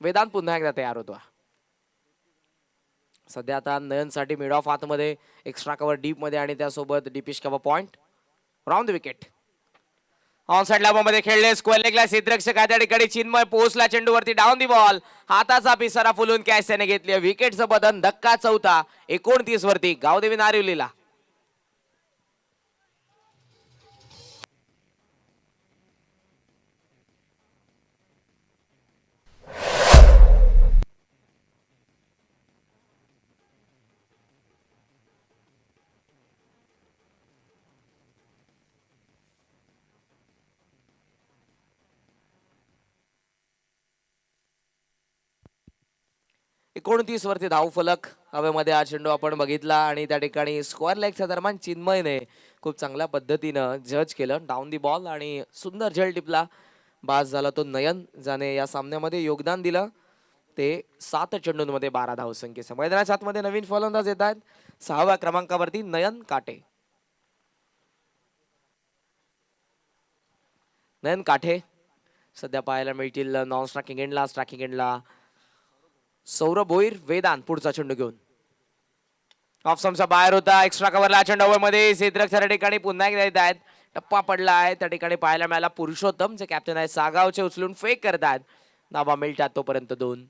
वेदांत पुन्हा एकदा तयार होतो. सध्या आता नयनसाठी मिड ऑफ आतमध्ये एक्स्ट्रा कव्हर डीप मध्ये आणि त्यासोबत deepish cover point round the wicket. On side लांबमध्ये खेळले. स्क्वेअर लेगला क्षेत्ररक्षक त्या ठिकाणी चिन्मय पोहोचला चेंडूवरती. Down the ball. हाताचा पिसारा फुलून कॅच त्याने घेतली. विकेटचं बदन. धक्का चौथा 29 वरती गावदेवी नारिवलीला. एकोणतीस वरती धावफलक हवेमध्ये हा चेंडू आपण बघितला आणि त्या ठिकाणी स्क्वेअर लेगच्या दरम्यान चिन्मयने खूप चांगल्या पद्धतीनं जज केलं डाऊन दी बॉल आणि सुंदर झेल टिपला. बाज झाला तो नयन, ज्याने या सामन्यामध्ये योगदान दिलं. ते 7 चेंडूंमध्ये 12 धावसंख्येसह. मैदानाच्या आतमध्ये नवीन फलंदाज येत आहेत. 6व्या क्रमांकावरती नयन काटे. नयन काठे सध्या पाहायला मिळतील नॉन स्ट्रायकिंग एंडला. स्ट्रायकिंग एंडला सौरभ भोईर. वेदांत पुढचा चेंडू घेऊन ऑफ स्टंपचा बाहेर होता. एक्स्ट्रा कव्हरला चेंडू मध्ये क्षेत्ररक्षक ठिकाणी पुन्हा एकदा येत आहेत. टप्पा पडला आहे त्या ठिकाणी पाहायला मिळाला. पुरुषोत्तम जे कॅप्टन आहे सागावचे उचलून फेक करतात. धावा मिळतात तोपर्यंत 2.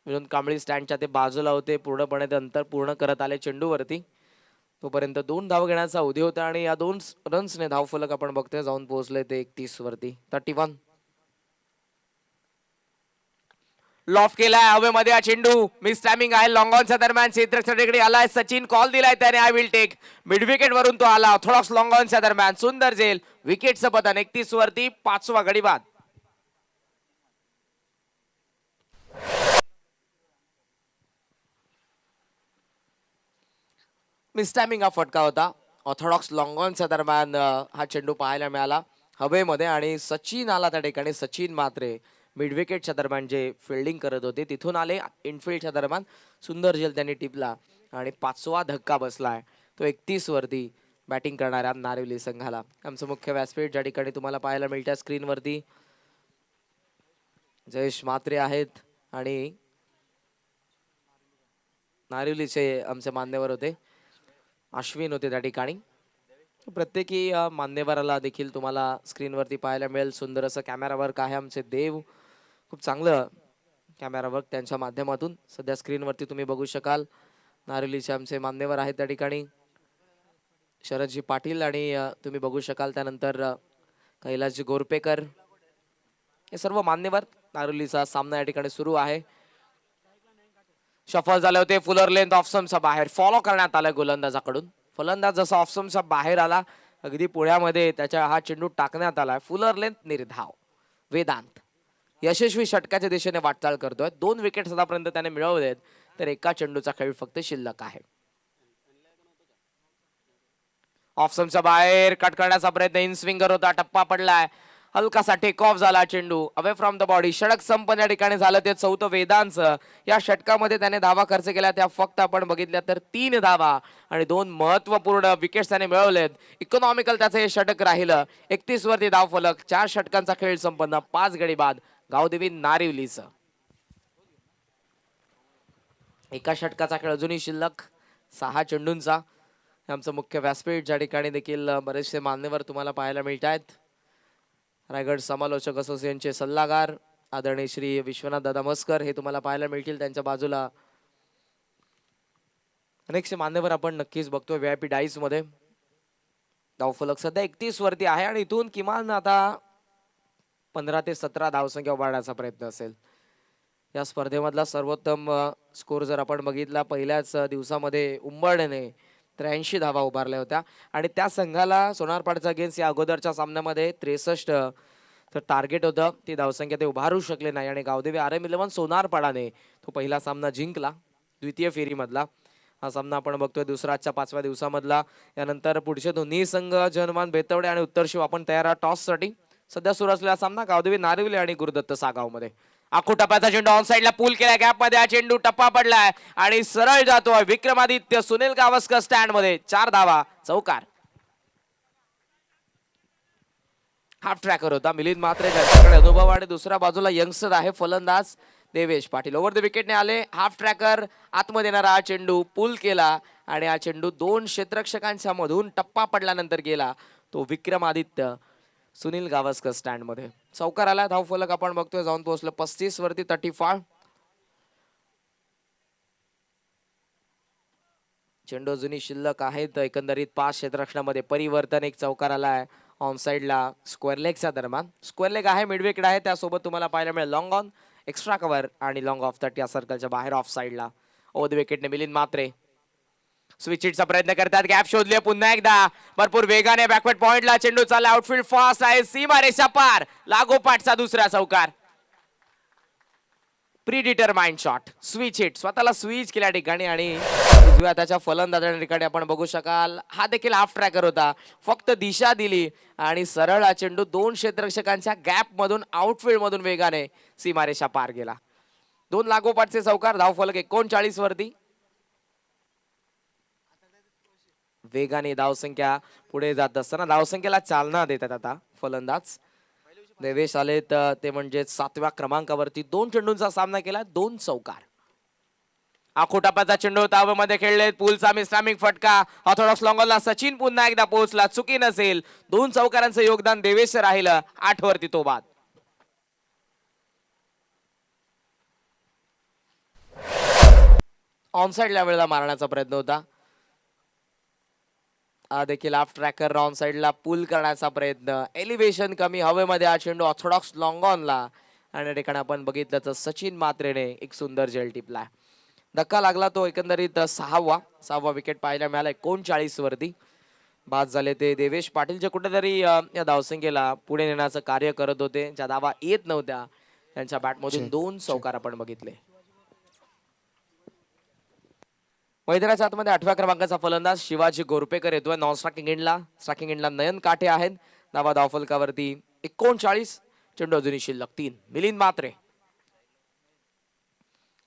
विनोद कांबळी स्टँडच्या ते बाजूला होते. पूर्णपणे ते अंतर पूर्ण करत आले चेंडूवरती. तोपर्यंत 2 धाव घेण्याचा अवधी होता आणि या 2 रन्सने धावफलक आपण बघतोय जाऊन पोहोचले ते 31 वरती. 31. लॉफ केलाय हवेमध्ये हा चेंडू. मिस टायमिंग आहे. लॉंग ऑनच्या दरम्यान क्षेत्ररक्षकाकडे आलाय सचिन. कॉल दिलाय त्याने. I will take. Mid wicket वरून तो आला. ऑर्थोडॉक्स लॉंग ऑनच्या दरम्यान सुंदर झेल. विकेटचं पतन 31 वरती. 5वा गडी बाद. मिस टायमिंग हा फटका होता. ऑर्थोडॉक्स लॉंग ऑनच्या दरम्यान हा चेंडू पाहायला मिळाला हवेमध्ये आणि सचिन आला त्या ठिकाणी. सचिन मात्रे मिड विकेटच्या दरम्यान जे फिल्डिंग करत होते तिथून आले. इनफिल्डच्या दरम्यान सुंदर झेल त्यांनी टिपला आणि 5वा धक्का बसलाय तो 31 वरती बॅटिंग करणाऱ्या नारिवली संघाला. आमचं मुख्य व्यासपीठ ज्या ठिकाणी तुम्हाला पाहायला मिळत्या स्क्रीनवरती जयेश म्हात्रे आहेत आणि नारिवलीचे आमचे मान्यवर होते अश्विन होते त्या ठिकाणी. प्रत्येकी मान्यवराला देखील तुम्हाला स्क्रीनवरती पाहायला मिळेल. सुंदर असं कॅमेरा वर्क आहे. आमचे देव खूप चांगलं कॅमेरा वर्क त्यांच्या माध्यमातून सध्या स्क्रीनवरती तुम्ही बघू शकाल. नारिवलीचे आमचे मान्यवर आहेत त्या ठिकाणी शरदजी पाटील आणि तुम्ही बघू शकाल त्यानंतर कैलासजी गोरपेकर. हे सर्व मान्यवर. नारिवलीचा सामना या ठिकाणी सुरू आहे. शफल झाले होते. फुलर लेंथ ऑफ स्टंपच्या बाहेर फॉलो करण्यात आलं गोलंदाजाकडून. फलंदाज जसा ऑफ स्टंपच्या बाहेर आला अगदी पुण्यामध्ये त्याच्या हा चेंडू टाकण्यात आला. फुलर लेंथ निर्धाव. वेदांत यशस्वी षटकाच्या दिशेने वाटचाल करतोय. 2 विकेट सदापर्यंत त्याने मिळवलेत तर एका चेंडूचा खेळ फक्त शिल्लक आहे. ऑफ स्टंपच्या बाहेर कट करण्याचा प्रयत्न इन स्विंगर होता. टप्पा पडलाय. हलकासा टेक ऑफ झाला चेंडू अवे फ्रॉम द बॉडी. षटक संपन्न या ठिकाणी झालं ते 4थं वेदांचं. या षटकामध्ये त्याने धावा खर्च केल्या त्या फक्त आपण बघितल्या तर 3 धावा आणि 2 महत्वपूर्ण विकेट्स त्याने मिळवलेत. इकॉनॉमिकल त्याचं हे षटक राहिलं. 31 वरती धाव फलक. 4 षटकांचा खेळ संपन्न. 5 गडी बाद गावदेवी नारिवलीचं. एका षटकाचा खेळ अजूनही शिल्लक. 6 चेंडूंचा. आमचं मुख्य व्यासपीठ ज्या ठिकाणी देखील बरेचसे मान्यवर तुम्हाला पाहायला मिळत आहेत. रायगड समालोचक असोसिएशनचे सल्लागार आदरणीय श्री विश्वनाथ दादा मस्कर हे तुम्हाला पाहायला मिळतील. त्यांच्या बाजूला अनेकसे मान्यवर आपण नक्कीच बघतोय व्हीआयपी डाईस मध्ये. धावफलक सध्या 31 वरती आहे आणि इथून किमान आता 15 ते 17 धावसंख्या उभारण्याचा प्रयत्न असेल. या स्पर्धेमधला सर्वोत्तम स्कोर जर आपण बघितला पहिल्याच दिवसामध्ये उंबरड्याने 83 धावा उभारल्या होत्या आणि त्या संघाला सोनारपाडचा अगेन्स्ट या अगोदरच्या सामन्यामध्ये 63 तर टार्गेट होतं. ती धावसंख्या ते उभारू शकले नाही आणि गावदेवी RM11 सोनारपाडाने तो पहिला सामना जिंकला द्वितीय फेरीमधला. हा सामना आपण बघतोय दुसरा आजच्या 5व्या दिवसामधला. यानंतर पुढचे दोन्ही संघ जनमान बेतवडे आणि उत्तर शिव आपण तयार आहात टॉससाठी. सध्या सुरू असलेला सामना गावदेवी नारिवली आणि गुरुदत्त सागाव मध्ये. आखू टप्प्याचा चेंडू ऑन साइडला पूल केला. गॅप मध्ये हा चेंडू टप्पा पडलाय आणि सरळ जातोय. विक्रमादित्य सुनील गावस्कर स्टँड मध्ये. 4 धावा चौकार. हाफ ट्रॅकर होता मिलिंद म्हात्रे ज्याच्याकडे अनुभव आणि दुसऱ्या बाजूला यंगस्टर आहे फलंदाज देवेश पाटील. ओव्हर द विकेटने आले. हाफ ट्रॅकर आतमध्ये येणारा हा चेंडू पूल केला आणि हा चेंडू 2 क्षेत्ररक्षकांच्या मधून टप्पा पडल्यानंतर गेला तो विक्रमादित्य सुनील गावस्कर स्टँड मध्ये. चौकार आला. धाव फलक आपण बघतोय जाऊन पोहोचलं 35 वरती. 35. चेंडू अजूनही शिल्लक आहेत. एकंदरीत 5 क्षेत्ररक्षणामध्ये परिवर्तन. एक चौकार आलाय ऑन साइडला स्क्वेअर लेगच्या दरम्यान. स्क्वेअर लेग आहे. मिड विकेट आहे. त्यासोबत तुम्हाला पाहायला मिळेल लॉंग ऑन एक्स्ट्रा कव्हर आणि लॉंग ऑफ 30 या सर्कलच्या बाहेर ऑफ साइडला. ओव्हर द विकेटने मिलिंद म्हात्रे स्विच हिटचा प्रयत्न करतात. गॅप शोधले पुन्हा एकदा. भरपूर वेगाने बॅकवर्ड पॉइंटला चेंडू चालला. आउटफील्ड फास्ट आहे. सीमारेषा पार. लागोपाठचा दुसरा चौकार. प्रीडिटरमाइंड शॉट, स्विच हिट, स्वतःला स्विच केल्या ठिकाणी आणि उजव्या हाताच्या फलंदाजा ठिकाणी आपण बघू शकाल हा देखील हाफ ट्रॅकर होता. फक्त दिशा दिली आणि सरळ हा चेंडू 2 क्षेत्ररक्षकांच्या गॅप मधून आउटफील्ड मधून वेगाने सीमारेषा पार गेला. 2 लागोपाठचे चौकार, धावफलक 39 वरती. वेगाने धावसंख्या पुढे जात असताना धावसंख्येला चालना देतात आता फलंदाज. देवेश आलेत ते म्हणजे 7व्या क्रमांकावरती. 2 चेंडूंचा सामना केला, 2 चौकार. आखोटापाचा चेंडू तावमध्ये खेळलेत. पुलचा मिस्टामिंग फटका ऑर्थोडॉक्स लॉंगॉनला सचिन पुन्हा एकदा पोहोचला. चुकी नसेल 2 चौकारांचं योगदान देवेश राहिलं. 8 वरती तो बाद. ऑनसाइड वेळेला मारण्याचा प्रयत्न होता. देखील हाफ ट्रॅकर ऑन साइडला पुल करण्याचा प्रयत्न. एलिव्हेशन कमी, हवेमध्ये हा चेंडू ऑर्थोडॉक्स लॉंगॉनला आणि या ठिकाणी आपण बघितलं तर सचिन मात्रेने एक सुंदर झेल टिपला. धक्का लागला तो एकंदरीत 6वा विकेट पाहायला मिळाला. 39 वरती बाद झाले ते देवेश पाटील जे कुठेतरी या धावसंख्येला पुढे नेण्याचं कार्य करत होते. ज्या धावा येत नव्हत्या त्यांच्या बॅटमधून 2 चौकार आपण बघितले. मैदानाच्या आतमध्ये 8व्या क्रमांकाचा फलंदाज शिवाजी गोरपेकर येतोय नॉन स्ट्रायकिंग एंडला. स्ट्रायकिंग एंडला नयन काठे आहेत. धावा धावफलकावरती 39. चेंडू अजूनही शिल्लक 3. मिलिंद मात्रे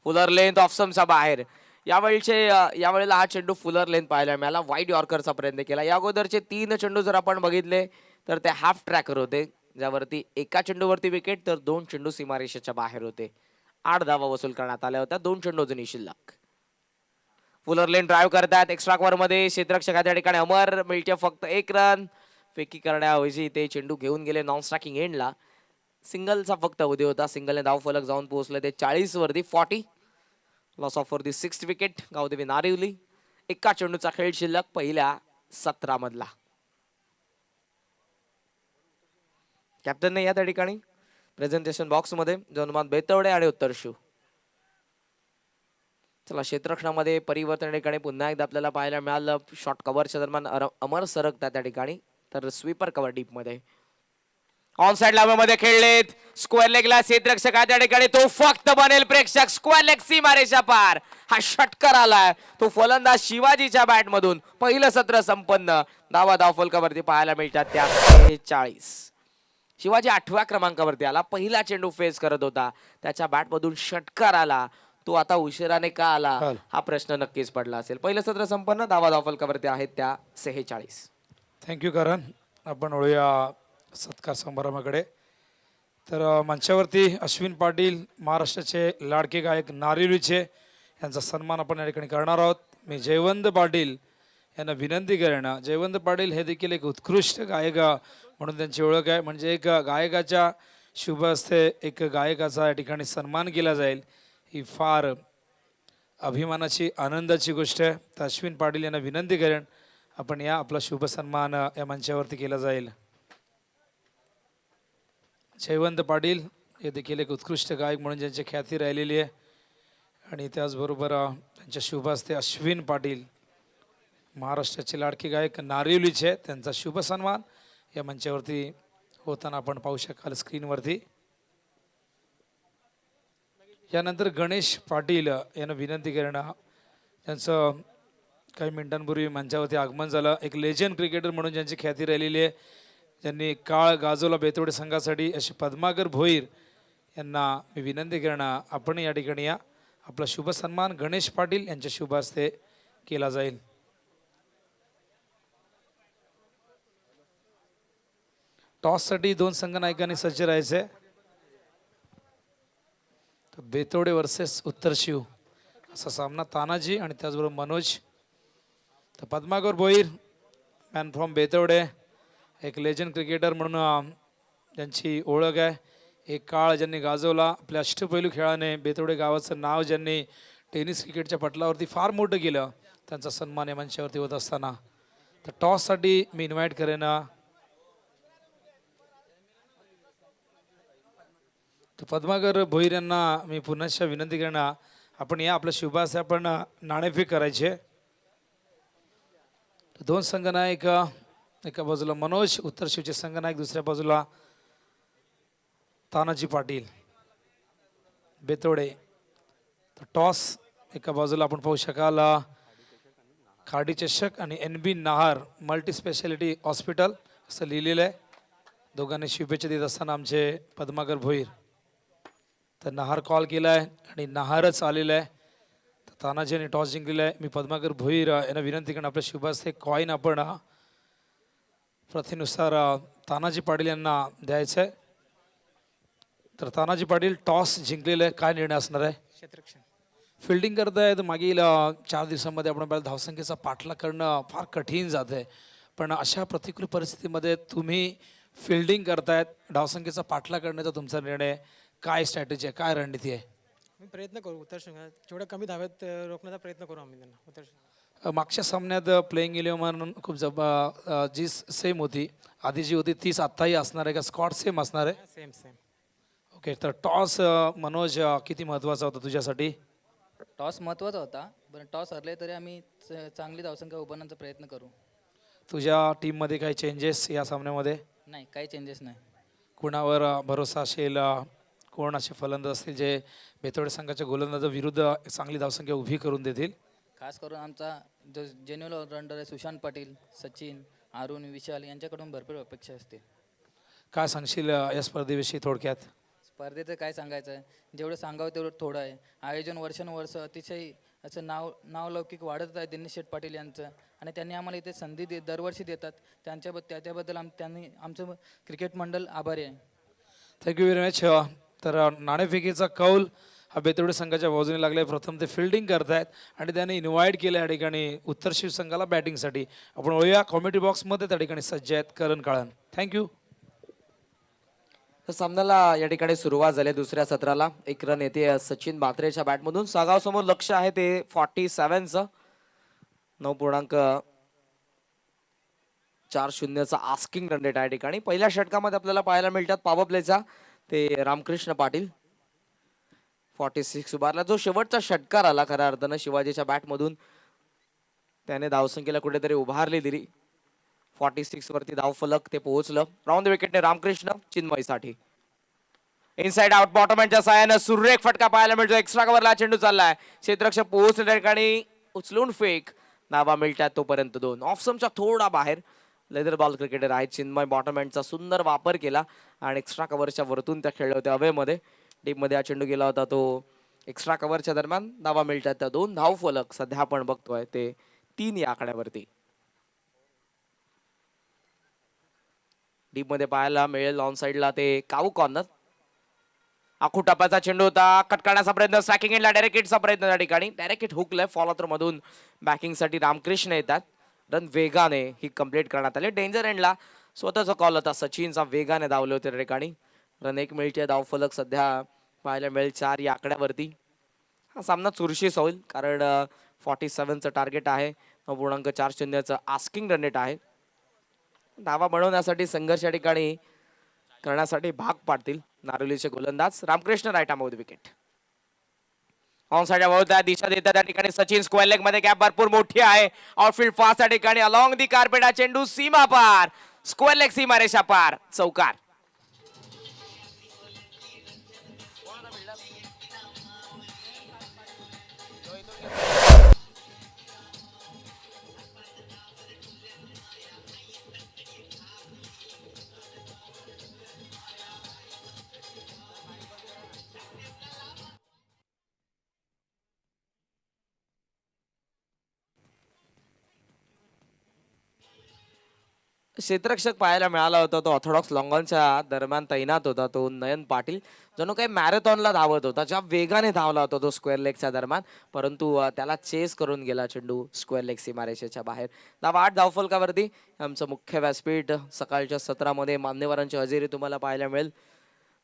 फुलर लेंथ ऑफसमच्या बाहेर. यावेळेला हा चेंडू फुलर लेंथ पाहायला मिळाला. वाईड यॉर्करचा प्रयत्न केला. या अगोदरचे 3 चेंडू जर आपण बघितले तर ते हाफ ट्रॅकर होते, ज्यावरती एका चेंडूवरती विकेट तर 2 चेंडू सीमारेषेच्या बाहेर होते. 8 धावा वसूल करण्यात आल्या होत्या. 2 चेंडू अजूनही शिल्लक. फुलर लेन ड्राईव्ह करतात. एक्स्ट्रा कव्हर मध्ये क्षेत्ररक्षकाच्या ठिकाणी अमर मिळते फक्त 1 रन. फेकी करण्याऐवजी ते चेंडू घेऊन गेले नॉन स्ट्रायकिंग एंडला. सिंगलचा फक्त अवधी होता. सिंगलने धावफलक जाऊन पोहोचले ते 40 वरती. 40. Loss of for the 6th wicket. Gavdevi Narivali. एका चेंडूचा खेळ शिल्लक पहिल्या 17 मधला. कॅप्टनने या त्या ठिकाणी प्रेझेंटेशन बॉक्स मध्ये जनमान बेतवडे आणि उत्तर शिव. चला क्षेत्ररक्षणामध्ये परिवर्तन ठिकाणी पुन्हा एकदा आपल्याला पाहायला मिळालं. शॉर्ट कव्हरच्या दरम्यान अमर सरकता त्या ठिकाणी तर स्वीपर कव्हर डीप मध्ये. ऑन साइड लांबमध्ये खेळलेत. स्क्वेअर लेगला क्षेत्ररक्षक त्या ठिकाणी तो फक्त बनेल प्रेक्षक. स्क्वेअर लेग सीमारेषा पार. हा षटकार आलाय तो फलंदाज शिवाजीच्या बॅट मधून. पहिलं सत्र संपन्न. धावा धावफलकावरती पाहायला मिळतात त्या 40. शिवाजी 8व्या क्रमांकावरती आला. पहिला चेंडू फेस करत होता. त्याच्या बॅट मधून षटकार आला. तो आता उशिराने का आला हा प्रश्न नक्कीच पडला असेल. पहिलं सत्र संपन्न. धावा धावफलकावरती आहेत त्या 46. थँक्यू करण. आपण वळूया सत्कार समारंभाकडे. तर मंचावरती अश्विन पाटील महाराष्ट्राचे लाडके गायक नारिवलीचे यांचा सन्मान आपण या ठिकाणी करणार आहोत. मी जयवंत पाटील यांना विनंती करणं. जयवंत पाटील हे देखील एक उत्कृष्ट गायक म्हणून त्यांची ओळख आहे. म्हणजे एक गायकाच्या शुभ हस्ते एक गायकाचा या ठिकाणी सन्मान केला जाईल ही फार अभिमानाची आनंदाची गोष्ट आहे. तर अश्विन पाटील यांना विनंती करेन आपण या आपला शुभ सन्मान या मंचावरती केला जाईल. जयवंत पाटील हे देखील एक उत्कृष्ट गायक म्हणून ज्यांची ख्याती राहिलेली आहे आणि त्याचबरोबर त्यांच्या शुभ हस्ते अश्विन पाटील महाराष्ट्राचे लाडके गायक नारिवलीचे त्यांचा शुभ सन्मान या मंचावरती होताना आपण पाहू शकाल स्क्रीनवरती. यानंतर गणेश पाटील यांना विनंती करणं. त्यांचं काही मिनिटांपूर्वी मंचावरती आगमन झालं. एक लेजंड क्रिकेटर म्हणून ज्यांची ख्याती राहिलेली आहे, ज्यांनी काळ गाजवला बेतवडे संघासाठी असे पद्माकर भोईर यांना मी विनंती करणं आपण या ठिकाणी या आपला शुभ सन्मान गणेश पाटील यांच्या शुभ हस्ते केला जाईल. टॉससाठी 2 संघ नायकांनी सज्ज राहायचे. बेतवडे वर्सेस उत्तर शिव असा सामना. तानाजी आणि त्याचबरोबर मनोज. तर पद्माकर भोईर मॅन फ्रॉम बेतवडे एक लेजंड क्रिकेटर म्हणून ज्यांची ओळख आहे. एक काळ ज्यांनी गाजवला आपल्या अष्टपैलू खेळाने बेतवडे गावाचं नाव ज्यांनी टेनिस क्रिकेटच्या पटलावरती फार मोठं केलं त्यांचा सन्मान या मंचावरती होत असताना. तर टॉससाठी मी इन्व्हाइट करेन तर पद्माकर भोईर यांना मी पुन्हा विनंती करणं आपण या आपल्या शुभास आपण नाणेफेक करायचे. 2 संघनायक एका बाजूला मनोज उत्तर शिवचे संघनायक, दुसऱ्या बाजूला तानाजी पाटील बेतवडे तर टॉस एका बाजूला आपण पाहू शकाल खाडी चषक आणि NB नहार मल्टी स्पेशालिटी हॉस्पिटल असं लिहिलेलं आहे. दोघांनी शुभेच्छा देत असताना आमचे पद्माकर भोईर. तर नहार कॉल केला आहे आणि नहारच आलेला आहे. तर तानाजी यांनी टॉस जिंकलेला आहे. मी पद्माकर भोईर यांना विनंती करून आपल्या शुभ हस्ते कॉईन आपण प्रथेनुसार तानाजी पाटील यांना द्यायचं आहे. तर तानाजी पाटील टॉस जिंकलेलं आहे. काय निर्णय असणार आहे? क्षेत्ररक्षण. फिल्डिंग करतायत. मागील 4 दिवसांमध्ये आपण पाहिलं धावसंख्येचा पाठलाग करणं फार कठीण जात आहे. पण अशा प्रतिकूल परिस्थितीमध्ये तुम्ही फिल्डिंग करतायत, धावसंख्येचा पाठलाग करण्याचा तुमचा निर्णय काय, स्ट्रॅटेजी आहे, काय रणनीती आहे? मी प्रयत्न करू उत्तर शृंखला जेवढं कमी धावेत रोखण्याचा प्रयत्न करू आम्ही त्यांना उत्तर मागच्या सामन्यात प्लेइंग इलेव्हन खूप जी सेम होती, आधी जी होती तीच आत्ताही असणार आहे का? स्कॉट सेम असणार आहे? Same same. ओके. तर टॉस मनोज किती महत्त्वाचा होता तुझ्यासाठी? टॉस महत्त्वाचा होता, पण टॉस हरले तरी आम्ही चांगली धावसंख्या उभारण्याचा प्रयत्न करू. तुझ्या टीममध्ये काही चेंजेस या सामन्यामध्ये? नाही, काही चेंजेस नाही. कुणावर भरोसा असेल? कोण असे फलंदाज असतील जे बेतोडे संघाच्या गोलंदाजाविरुद्ध चांगली धावसंख्या उभी करून देतील? खास करून आमचा जो जेन्युअल ऑलराऊंडर आहे सुशांत पाटील, सचिन, अरुण, विशाल यांच्याकडून भरपूर अपेक्षा असते. काय सांगशील या स्पर्धेविषयी थोडक्यात? स्पर्धेचं काय सांगायचं आहे, जेवढं सांगावं तेवढं थोडं आहे. आयोजन वर्षानुवर्ष अतिशय असं नावलौकिक वाढत आहे दिनेश शेठ पाटील यांचं, आणि त्यांनी आम्हाला इथे संधी दरवर्षी देतात. त्याच्याबद्दल त्यांनी आमचं क्रिकेट मंडळ आभारी आहे. Thank you very much. तर नाणेफेकीचा कौल हा बेतोडे संघाच्या बाजूने लागलाय. प्रथम ते फिल्डिंग करतायत आणि त्याने इन्व्हाइट केलं या ठिकाणी उत्तर शिवसंघाला बॅटिंगसाठी. आपण वळूया कॉमेडी बॉक्समध्ये. त्या ठिकाणी सज्ज आहेत करण काळन. थँक्यू. तर सामन्याला या ठिकाणी सुरुवात झाली दुसऱ्या सत्राला. एक रन येते सचिन बात्रेच्या बॅटमधून. सागाव समोर लक्ष आहे ते 47चं. 9.40चा आस्किंग रन रेट आहे ठिकाणी. पहिल्या षटकामध्ये आपल्याला पाहायला मिळतात पॉवर प्लेचा ते रामकृष्ण पाटील 46 उभारला. जो शेवटचा षटकार आला खऱ्या अर्थानं शिवाजीच्या बॅटमधून, त्याने धावसंख्येला कुठेतरी उभारली दिली. 46 वरती धावफलक ते पोहोचलं. राऊंड द विकेटने रामकृष्ण चिन्मयसाठी. इनसाइड आउट बॉटमच्या साहाय्यानं सुरेख फटका पाहायला मिळतो. एक्स्ट्रा कव्हरला चेंडू चाललाय. क्षेत्ररक्षक पोहोचल्या ठिकाणी उचलून फेक. नावा मिळतात तोपर्यंत 2. ऑफ स्टंपच्या थोडा बाहेर. लेदर बॉल क्रिकेटर आहे चिन्मय. बॉटमचा सुंदर वापर केला आणि एक्स्ट्रा कव्हरच्या वरतून त्या खेळले होते हवेमध्ये. डीपमध्ये हा चेंडू गेला होता तो एक्स्ट्रा कव्हरच्या दरम्यान. नावा मिळतात त्या 2 धावफलक सध्या आपण बघतोय ते 3 या आकड्यावरती. डीप मध्ये पाहायला मिळेल ऑन साइडला ते काऊ कॉर्नर. आखू टप्प्याचा चेंडू होता. कट करण्याचा प्रयत्न, स्ट्रायकिंग एंडला डायरेक्ट हिटचा प्रयत्न त्या ठिकाणी. डायरेक्ट हिट हुकलाय. फॉलो थ्रो मधून बॅकिंगसाठी रामकृष्ण येतात. रन वेगाने ही कंप्लीट करण्यात आली. डेंजर एंडला स्वतःचा कॉल होता. सचिनचा वेगाने धावले होते त्या ठिकाणी. रन 1 मिळते. धावफलक सध्या पाहायला मिळेल 4 या आकड्यावरती. हा सामना चुरशीच होईल कारण 47चं टार्गेट आहे. 9.40चं आस्किंग रन रेट आहे. धावा बनवण्यासाठी संघर्ष या ठिकाणी करण्यासाठी भाग पाडतील नारोलीचे गोलंदाज. Ramkrishna right arm wicket. On side वळता दिशा देतात त्या ठिकाणी सचिन. स्क्वेअर लेग मध्ये गॅप भरपूर मोठी आहे. आउटफील्ड फास्ट त्या ठिकाणी. अलॉंग दी कार्पेट हा चेंडू सीमा पार. स्क्वेअर लेग सीमा रेषा पार. चौकार. क्षेत्ररक्षक पाहायला मिळाला होता तो ऑर्थोडॉक्स लॉंगॉनच्या दरम्यान तैनात होता तो नयन पाटील. जणू काही मॅरेथॉनला धावत होता. ज्या वेगाने धावला होता तो स्क्वेअर लेगच्या दरम्यान, परंतु त्याला चेस करून गेला चेंडू स्क्वेअर लेग सीमारेषेच्या बाहेर. धावा 8 धावफलकावरती. आमचं मुख्य व्यासपीठ सकाळच्या सत्रामध्ये मान्यवरांची हजेरी तुम्हाला पाहायला मिळेल.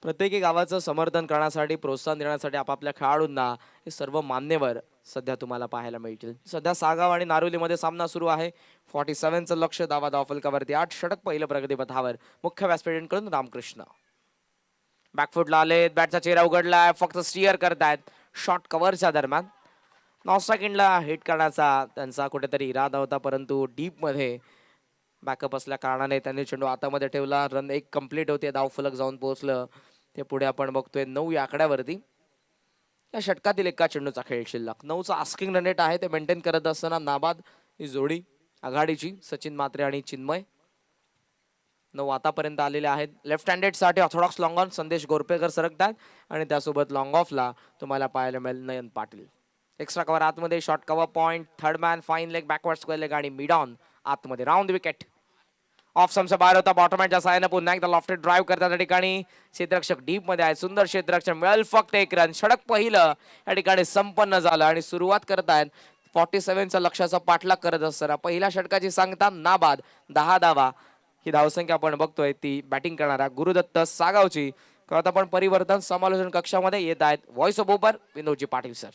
प्रत्येकी गावाचं समर्थन करण्यासाठी, प्रोत्साहन देण्यासाठी आपापल्या खेळाडूंना हे सर्व मान्यवर सध्या तुम्हाला पाहायला मिळतील. सध्या सागाव आणि नारोलीमध्ये सामना सुरू आहे. 47चं लक्ष. धावा धावफलकावरती 8 षटक. पहिलं प्रगतीपथावर मुख्य व्यासपीठाकडून रामकृष्ण. बॅकफुटला आले. बॅटचा चेहरा उघडलाय. फक्त स्टिअर करतायत शॉर्ट कव्हरच्या दरम्यान. नॉस्ट्राकिनला हिट करण्याचा त्यांचा कुठेतरी इरादा होता, परंतु डीप मध्ये बॅकअप असल्या कारणाने त्यांनी चेंडू हातामध्ये ठेवला. रन 1 कंप्लीट होते. धावफलक जाऊन पोहोचलं. ते पुढे आपण बघतोय 9 या आकड्यावरती. या षटकातील एका चेंडूचा खेळ शिल्लक. 9चा आस्किंग रन रेट आहे ते मेंटेन करत असताना नाबाद ही जोडी आघाडीची सचिन म्हात्रे आणि चिन्मय 9 आतापर्यंत आलेले आहेत. लेफ्ट हँडेड साठी ऑर्थोडॉक्स लॉंग ऑन संदेश गोरपेकर सरकतात आणि त्यासोबत लॉंग ऑफला तुम्हाला पाहायला मिळेल नयन पाटील. एक्स्ट्रा कव्हर आतमध्ये, short cover point, third man, fine leg, backward square leg आणि मिड ऑन आतमध्ये. राऊंड द विकेट ऑफ समचा बाहेर होता. बॉटमॅनच्या साहाय्याने पुन्हा एकदा लॉफ्टेड ड्राईव्ह करतात या ठिकाणी. क्षेत्ररक्षक डीप मध्ये आहे. सुंदर क्षेत्ररक्षण मिळेल फक्त एक रन. षटक पहिलं या ठिकाणी संपन्न झालं आणि सुरुवात करतायत 47चा लक्ष्याचा पाठलाग करत असताना. पहिल्या षटकाची सांगता नाबाद 10 धावा ही धावसंख्या आपण बघतोय ती बॅटिंग करणारा गुरुदत्त सागावची. कळत आपण परिवर्तन समालोचन कक्षामध्ये येत आहेत. व्हॉइस ऑफ ओव्हर विनोदजी Patil sir.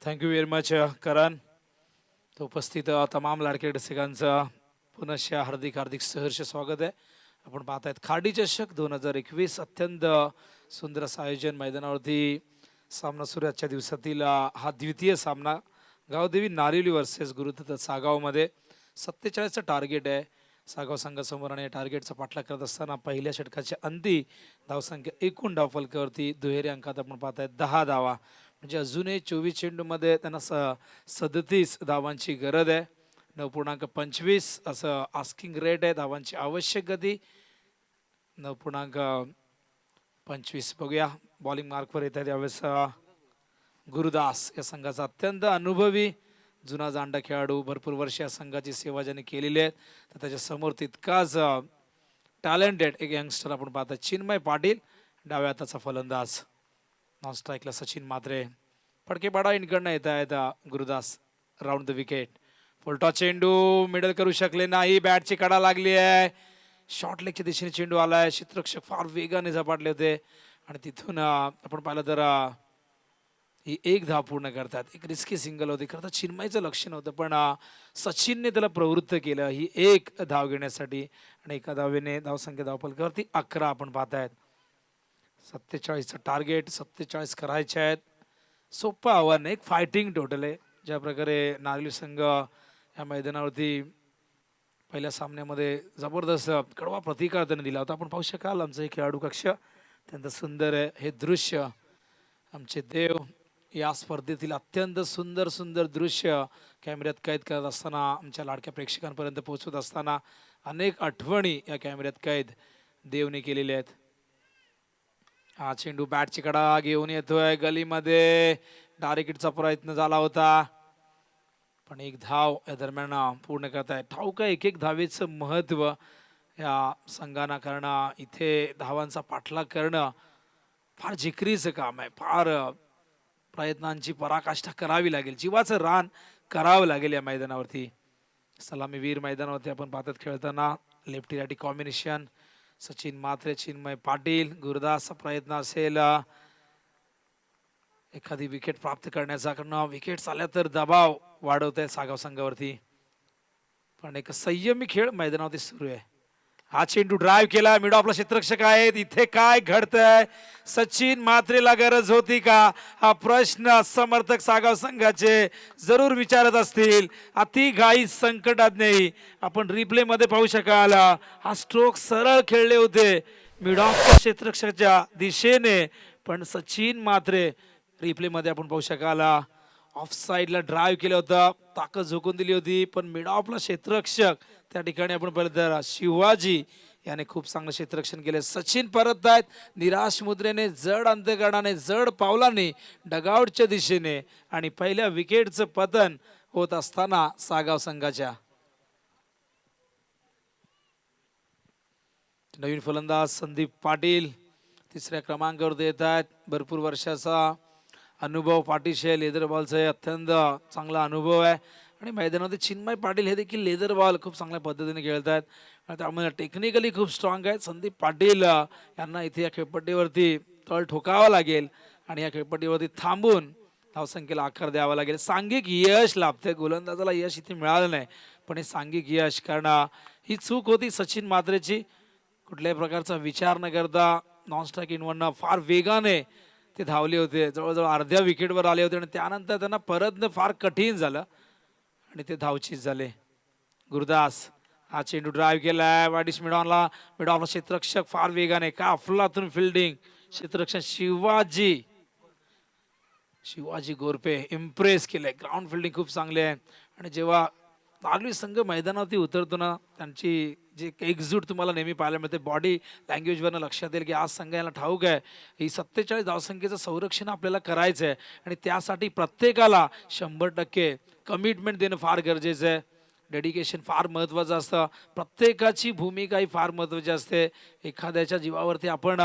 Thank you very much Karan. तो उपस्थित तमाम लाडके रसिकांचं पुनश्च हार्दिक हार्दिक सहर्ष स्वागत आहे. आपण पाहतायत खाडी चषक 2021 अत्यंत सुंदर असं आयोजन. मैदानावरती सामना सुरू आजच्या दिवसातील हा द्वितीय सामना गावदेवी नारिवली वर्सेस गुरुदत्त सागावमध्ये. 47चं टार्गेट आहे सागाव संघासमोर आणि या टार्गेटचा पाठलाग करत असताना पहिल्या षटकाच्या अंती धावसंख्या एकूण धावफलकावरती दुहेरी अंकात आपण पाहतायत 10 धावा. म्हणजे अजूनही 24 चेंडूमध्ये त्यांना 37 धावांची गरज आहे. 9.25 असं आस्किंग रेट आहे. धावांची आवश्यक गती 9.25. बघूया बॉलिंग मार्कवर येत आहे त्यावेळेस गुरुदास या संघाचा अत्यंत अनुभवी जुना जांडा खेळाडू. भरपूर वर्ष या संघाची सेवा ज्याने केलेली आहे. तर त्याच्या समोर तितकाच टॅलेंटेड एक यंगस्टर आपण पाहता चिन्मय पाटील डाव्या हाताचा फलंदाज. नॉन स्ट्राईकला सचिन म्हात्रे. फडकेपाडा इनकडनं येत आहेत Gurudas. Round the wicket. Full toss चेंडू मिडल करू शकले नाही. बॅटची कडा लागली आहे. शॉर्ट लेगच्या दिशेने चेंडू आलाय. क्षेत्ररक्षक फार वेगाने झपाटले होते आणि तिथून आपण पाहिलं तर ही एक धाव पूर्ण करतात. एक रिस्की सिंगल होती. खरं तर चिन्मयचं लक्ष नव्हतं पण सचिनने त्याला प्रवृत्त केलं ही एक धाव घेण्यासाठी आणि एका धावेने धावसंख्या धावफलकावरती 11 आपण पाहतायत. 47चं टार्गेट 47 करायचे आहेत. सोपं आव्हान, एक फायटिंग टोटल आहे. ज्या प्रकारे नारिवली संघ या मैदानावरती पहिल्या सामन्यामध्ये जबरदस्त कडवा प्रतिकार त्याने दिला होता. आपण पाहू शकाल आमचं हे खेळाडू कक्ष अत्यंत सुंदर आहे. हे दृश्य आमचे देव या स्पर्धेतील अत्यंत सुंदर सुंदर दृश्य कॅमेऱ्यात कैद करत असताना आमच्या लाडक्या प्रेक्षकांपर्यंत पोहोचवत असताना अनेक आठवणी या कॅमेऱ्यात कैद देवने केलेल्या आहेत. हा चेंडू बॅटची कडा घेऊन येतोय. गलीमध्ये डायरेक्टचा प्रयत्न झाला होता पण एक धाव या दरम्यान पूर्ण करताय. ठाऊक आहे एक एक धावेचं महत्व या संघांना करणं. इथे धावांचा पाठलाग करणं फार जिकरीचं काम आहे. फार प्रयत्नांची पराकाष्ठा करावी लागेल. जीवाचं रान करावं लागेल या मैदानावरती. सलामीवीर मैदानावरती आपण पाहतात खेळताना lefty righty combination. Sachin Mhatre, Chinmay Patil, गुरुदासचा प्रयत्न असेल एखादी विकेट प्राप्त करण्याचा. कारण विकेट आल्या तर दबाव वाढवत आहे सागाव संघावरती. पण एक संयमी खेळ मैदानावरती सुरू आहे. हा चेंडू ड्राईव्ह केला. मिड ऑफला क्षेत्ररक्षक आहेत. इथे काय घडतंय? सचिन म्हात्रेला गरज होती का? हा प्रश्न समर्थक सागाव संघाचे जरूर विचारत असतील. अति घाई संकटाज्ञेयी आपण रिप्ले मध्ये पाहू शकाल. हा स्ट्रोक सरळ खेळले होते मिड ऑफ क्षेत्ररक्षकाच्या दिशेने पण सचिन म्हात्रे रिप्ले मध्ये आपण पाहू शकाल ऑफ साइडला ड्राईव्ह केलं होतं. ताकद झोकून दिली होती पण मिड ऑफला क्षेत्ररक्षक त्या ठिकाणी आपण पाहिलं तर शिवाजी याने खूप चांगलं क्षेत्ररक्षण केले. सचिन परत आहेत निराश मुद्रेने, जड अंतकरणाने, जड पावलाने डगआउटच्या दिशेने आणि पहिल्या विकेटचं पतन होत असताना सागाव संघाच्या. नवीन फलंदाज संदीप पाटील तिसऱ्या क्रमांकावर येत आहेत. भरपूर वर्षाचा अनुभव पाठीशी. लेदर बॉलचा अत्यंत चांगला अनुभव आहे आणि मैदानामध्ये चिन्मय पाटील हे देखील लेदर बॉल खूप चांगल्या पद्धतीने खेळत आहेत आणि त्यामुळे टेक्निकली खूप स्ट्रॉंग आहेत. संदीप पाटील यांना इथे या खेळपट्टीवरती तळ ठोकावा लागेल आणि या खेळपट्टीवरती थांबून धावसंख्येला आकार द्यावा लागेल. सांघिक यश लाभते. गोलंदाजाला यश इथे मिळालं नाही पण हे सांघिक यश, कारण ही चूक होती सचिन म्हात्रेची. कुठल्याही प्रकारचा विचार न करता नॉन स्ट्राईक इनवरनं फार वेगाने ते धावले होते, जवळजवळ अर्ध्या विकेटवर आले होते आणि त्यानंतर त्यांना परतणं फार कठीण झालं आणि ते धावचीत झाले. गुरुदास हा चेंडू ड्राईव्ह केलाय वाडिस मिडॉनला, मिडॉनला क्षेत्ररक्षक फार वेगाने, का अफलातून फिल्डिंग, क्षेत्ररक्षक शिवाजी गोरपे इम्प्रेस केलंय, ग्राउंड फिल्डिंग खूप चांगली आहे. आणि जेव्हा नार्वी संघ मैदानावरती उतरतो ना, त्यांची जे एकजूट तुम्हाला नेहमी पाहायला मिळते, बॉडी लँग्वेजवरनं लक्षात येईल की आज संघ याला ठाऊक आहे ही 47 धावसंख्येचं संरक्षण आपल्याला करायचं आहे आणि त्यासाठी प्रत्येकाला 100% कमिटमेंट देणं फार गरजेचं आहे. डेडिकेशन फार महत्त्वाचं असतं, प्रत्येकाची भूमिका ही फार महत्त्वाची असते. एखाद्याच्या जीवावरती आपण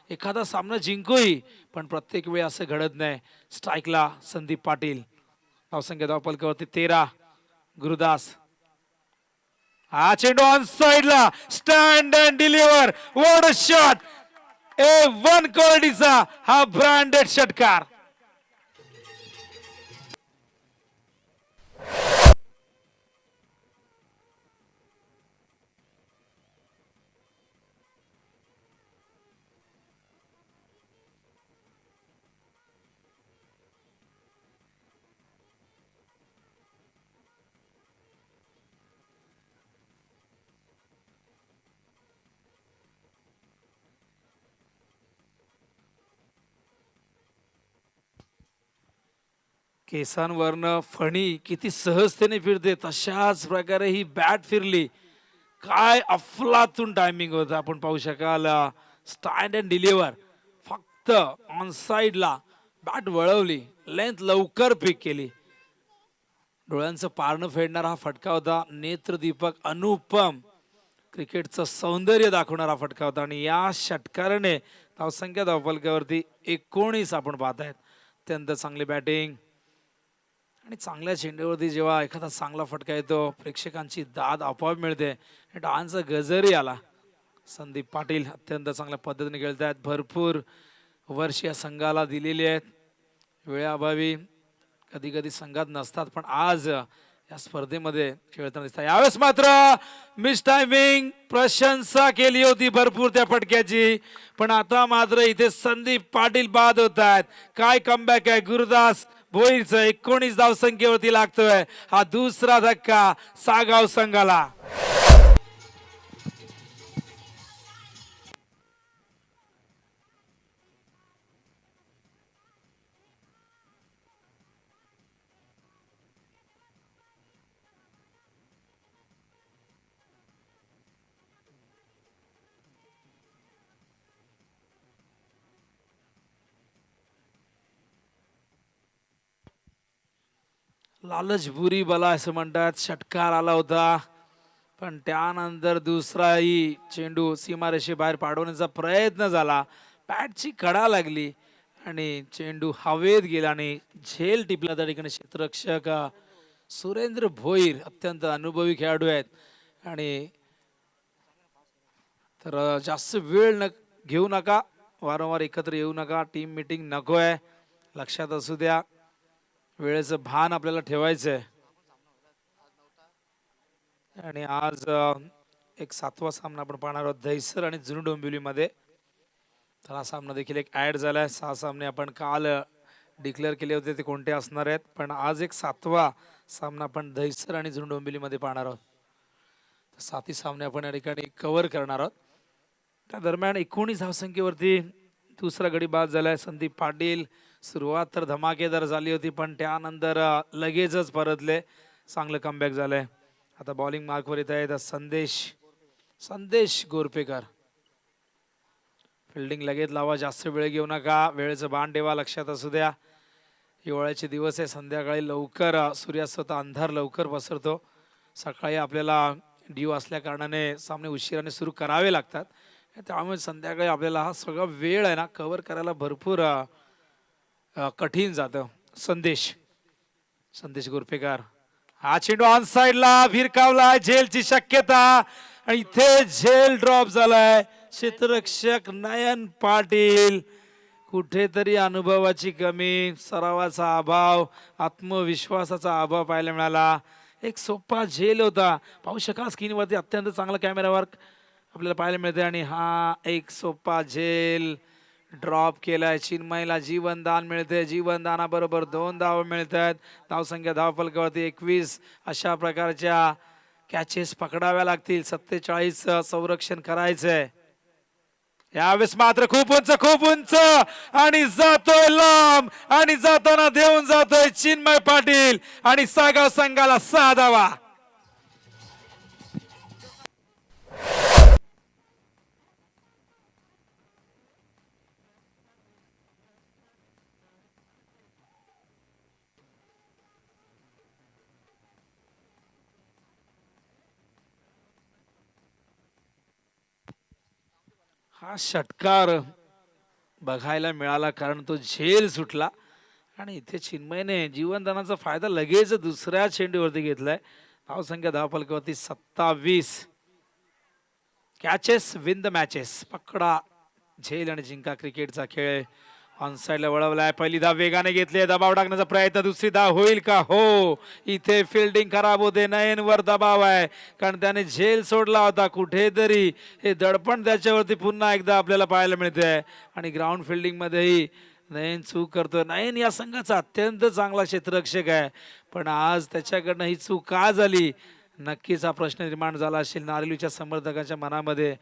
एखादा सामना जिंकूही, पण प्रत्येक वेळी असं घडत नाही. स्ट्राईकला संदीप पाटील, धावसंख्या धावपलकावरती 13. गुरुदास हा चेंडू ऑन साइडला, stand and deliver, what a shot, A1 क्वालिटीचा हा ब्रँडेड षटकार. केसांवरनं फणी किती सहजतेने फिरते, तशाच प्रकारे ही बॅट फिरली. काय अफलातून टायमिंग होतं, आपण पाहू शकाल. स्टँड अँड डिलिव्हर, फक्त ऑन साइडला बॅट वळवली, लेंथ लवकर पिक केली. डोळ्यांचं पारणं फेडणारा हा फटका होता, नेत्रदीपक अनुपम क्रिकेटचं सौंदर्य दाखवणारा फटका होता. आणि या षटकाराने धावसंख्या धावफलकावरती 19 आपण पाहत आहेत. अत्यंत चांगली बॅटिंग आणि चांगल्या चेंडूवरती जेव्हा एखादा चांगला फटका येतो, प्रेक्षकांची दाद आपोआप मिळते. डान्सचा गजरही आला. संदीप पाटील अत्यंत चांगल्या पद्धतीने खेळत आहेत, भरपूर वर्ष या संघाला दिलेली आहेत. वेळाअभावी कधी कधी संघात नसतात, पण आज या स्पर्धेमध्ये खेळताना दिसतात. यावेळेस मात्र मिस टायमिंग, प्रशंसा केली होती भरपूर त्या फटक्याची, पण आता मात्र इथे संदीप पाटील बाद होत आहेत. काय कमबॅक आहे गुरुदास भोईरचं, 19 धावसंख्येवरती लागतोय हा दुसरा धक्का सागाव संघाला. लालच बुरी बला असं म्हणतात, षटकार आला होता, पण त्यानंतर दुसराही चेंडू सीमारेषेबाहेर पाडवण्याचा प्रयत्न झाला. बॅटची कडा लागली आणि चेंडू हवेत गेला आणि झेल टिपला. त्या ठिकाणी क्षेत्ररक्षक सुरेंद्र भोईर अत्यंत अनुभवी खेळाडू आहेत आणि तर जास्त वेळ घेऊ नका, वारंवार एकत्र येऊ नका, टीम मीटिंग नको आहे, लक्षात असू द्या. वेळेचं भान आपल्याला ठेवायचं आहे. आणि आज एक 7वा सामना आपण पाहणार आहोत दहिसर आणि जुनी डोंबिवलीमध्ये. तर हा सामना देखील एक ऍड झालाय. 6 सामने आपण काल डिक्लेअर केले होते ते कोणते असणार आहेत, पण आज एक 7वा सामना आपण दहिसर आणि जुनी डोंबिवलीमध्ये पाहणार आहोत. 7ही सामने आपण या ठिकाणी कव्हर करणार आहोत. त्या दरम्यान 19 धावसंख्येवरती दुसरा गडी बाद झालाय. संदीप पाटील सुरुवात तर धमाकेदार झाली होती, पण त्यानंतर लगेचच परतले, चांगलं कमबॅक झालंय. आता बॉलिंग मार्कवर येत आहे संदेश गोरपेकर. फिल्डिंग लगेच लावा, जास्त वेळ घेऊ नका, वेळेचं बाण ठेवा, लक्षात असू द्या. हिवाळ्याचे दिवस आहे, संध्याकाळी लवकर सूर्यास्त होता, अंधार लवकर पसरतो. सकाळी आपल्याला ड्यू असल्या कारणाने सामने उशिराने सुरू करावे लागतात, त्यामुळे संध्याकाळी आपल्याला हा सगळा वेळ आहे ना कव्हर करायला भरपूर कठीण जातं. संदेश गोरपेकर, हा चेंडू ऑन साइडला भिरकावला, झेलची शक्यता आणि इथे झेल ड्रॉप झालाय. क्षेत्ररक्षक नयन पाटील, कुठेतरी अनुभवाची कमी, सरावाचा अभाव, आत्मविश्वासाचा अभाव पाहायला मिळाला. एक सोपा झेल होता, पाहू शकाल स्क्रीनवरती अत्यंत चांगला कॅमेरा वर्क. आपल्याला पाहायला मिळते आणि हा एक सोपा झेल ड्रॉप केलाय. चिन्मयला जीवनदान मिळते. जीवनदानाबरोबर 2 धाव मिळत आहेत. धावसंख्या धावफलकावरती 21. अशा प्रकारच्या कॅचेस पकडाव्या लागतील. 47 संरक्षण करायचंय. यावेळेस मात्र खूप उंच आणि जातोय लांब आणि जाताना देऊन जातोय चिन्मय पाटील आणि सागाव संघाला 6 धावा. हा षटकार बघायला मिळाला कारण तो झेल सुटला आणि इथे चिन्मयने जीवनदानाचा फायदा लगेच दुसऱ्या चेंडूवरती घेतलाय. धावसंख्या धावफलकावरती 27. Catches win the matches. पकडा झेल आणि जिंका क्रिकेटचा खेळ. ऑन साइडला वळवलाय. पहिली धाव वेगाने घेतली. दबाव टाकण्याचा प्रयत्न. दुसरी धाव होईल का? हो. इथे फिल्डिंग खराब होते. नयनवर दबाव आहे कारण त्याने झेल सोडला होता. कुठेतरी हे दडपण त्याच्यावरती पुन्हा एकदा आपल्याला पाहायला मिळते आणि ग्राउंड फिल्डिंग मध्येही नयन चूक करतोय. नयन या संघाचा अत्यंत चांगला क्षेत्ररक्षक आहे पण आज त्याच्याकडनं ही चूक का झाली नक्कीच हा प्रश्न निर्माण झाला असेल नारिलूच्या समर्थकांच्या मनामध्ये.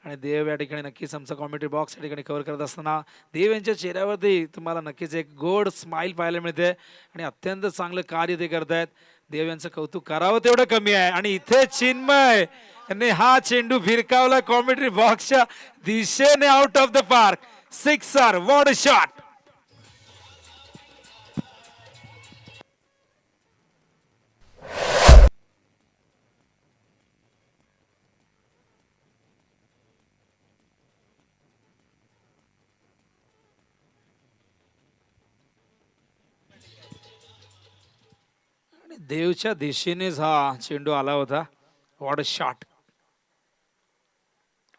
आणि देव या ठिकाणी नक्कीच आमचा कॉमेंट्री बॉक्स या ठिकाणी कव्हर करत असताना देव यांच्या चेहऱ्यावरती तुम्हाला नक्कीच एक गोड स्माइल पाहायला मिळते आणि अत्यंत चांगलं कार्य ते करतायत. देव यांचं कौतुक करावं तेवढं कमी आहे. आणि इथे चिन्मय यांनी हा चेंडू भिरकावला कॉमेंट्री बॉक्सच्या दिशेने out of the park. 6 what a shot. देवच्या दिशेनेच हा चेंडू आला होता. What a shot.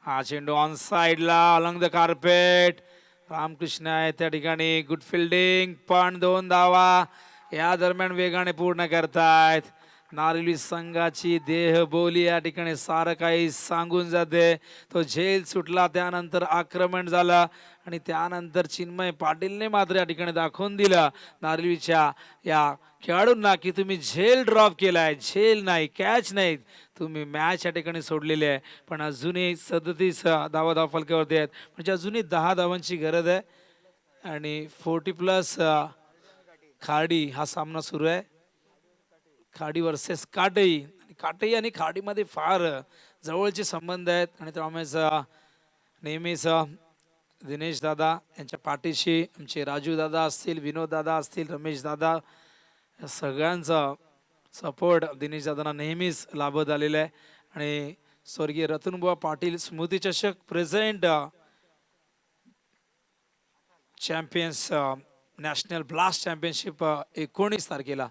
हा चेंडू ऑन साइडला अलॉंग द कार्पेट. रामकृष्ण आहे त्या ठिकाणी. गुड फिल्डिंग पण 2 धावा या दरम्यान वेगाने पूर्ण करतायत. नारिली संघाची देहबोली या ठिकाणी सारं काही सांगून जाते. तो झेल सुटला त्यानंतर आक्रमण झालं आणि त्यानंतर चिन्मय पाटीलने मात्र या ठिकाणी दाखवून दिलं नारिलीच्या या खेळाडूंना की तुम्ही झेल ड्रॉप केलाय. झेल नाही, कॅच नाही, तुम्ही मॅच या ठिकाणी सोडलेली आहे. पण अजूनही 37 धावा फलकावरती आहेत म्हणजे अजूनही 10 धावांची गरज आहे. आणि 40+ खाडी हा सामना सुरू आहे. खाडी वर्सेस काटई. काटई आणि खाडीमध्ये फार जवळचे संबंध आहेत आणि त्यामुळेच नेहमीच दिनेश दादा यांच्या पाठीशी आमचे राजू दादा असतील, विनोद दादा असतील, रमेश दादा या सगळ्यांचा सपोर्ट दिनेश दादांना नेहमीच लाभत आलेला आहे. आणि स्वर्गीय रतनबुवा पाटील स्मृती चषक present champions national blast championship 19 तारखेला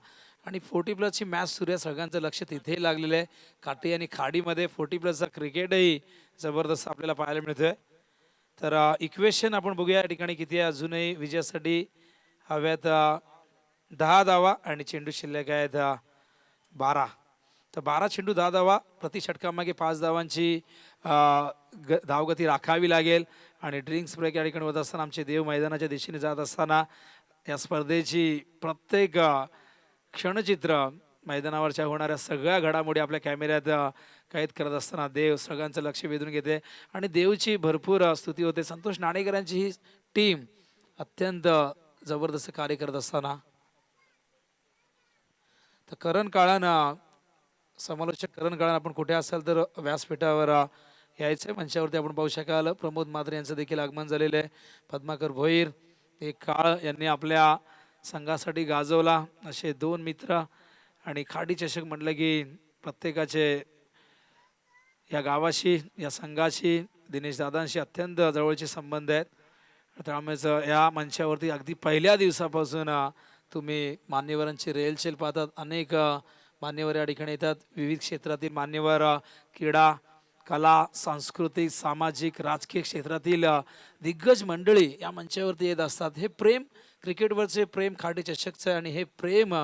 आणि 40+ मॅच सुरू आहे. सगळ्यांचं लक्ष तिथे लागलेलं आहे. काटे आणि खाडीमध्ये 40+चा क्रिकेटही जबरदस्त आपल्याला पाहायला मिळतोय. तर इक्वेशन आपण बघूया या ठिकाणी किती आहे. अजूनही विजयासाठी हव्यात 10 धावा आणि चेंडू शिल्लक आहेत 12. तर 12 चेंडू 10 धावा. प्रति षटकामागे 5 धावांची धावगती राखावी लागेल. आणि ड्रिंक्स ब्रेक या ठिकाणी होत असताना आमचे देव मैदानाच्या दिशेने जात असताना या स्पर्धेची प्रत्येक क्षणचित्र मैदानावरच्या होणाऱ्या सगळ्या घडामोडी आपल्या कॅमेऱ्यात कैद करत असताना देव सगळ्यांचं लक्ष वेधून घेते आणि देवची भरपूर स्तुती होते. संतोष नाणेकरांची ही टीम अत्यंत जबरदस्त कार्य करत असताना तर करण काळानं समालोचक करण काळानं आपण कुठे असाल तर व्यासपीठावर यायचं. मंचावरती आपण पाहू शकाल प्रमोद मात्रे यांचं देखील आगमन झालेलं आहे. पद्माकर भोईर एक काळ यांनी आपल्या संघासाठी गाजवला. असे 2 मित्र आणि खाडी चषक म्हटलं की प्रत्येकाचे या गावाशी या संघाशी दिनेश दादांशी अत्यंत जवळचे संबंध आहेत. त्यामुळेच या मंचावरती अगदी पहिल्या दिवसापासून तुम्ही मान्यवरांची रेलचेल पाहतात. अनेक मान्यवर या ठिकाणी येतात. विविध क्षेत्रातील मान्यवर, क्रीडा, कला, सांस्कृतिक, सामाजिक, राजकीय क्षेत्रातील दिग्गज मंडळी या मंचावरती येत असतात. हे प्रेम क्रिकेटवरचे प्रेम खाडी चषकचं आणि हे प्रेम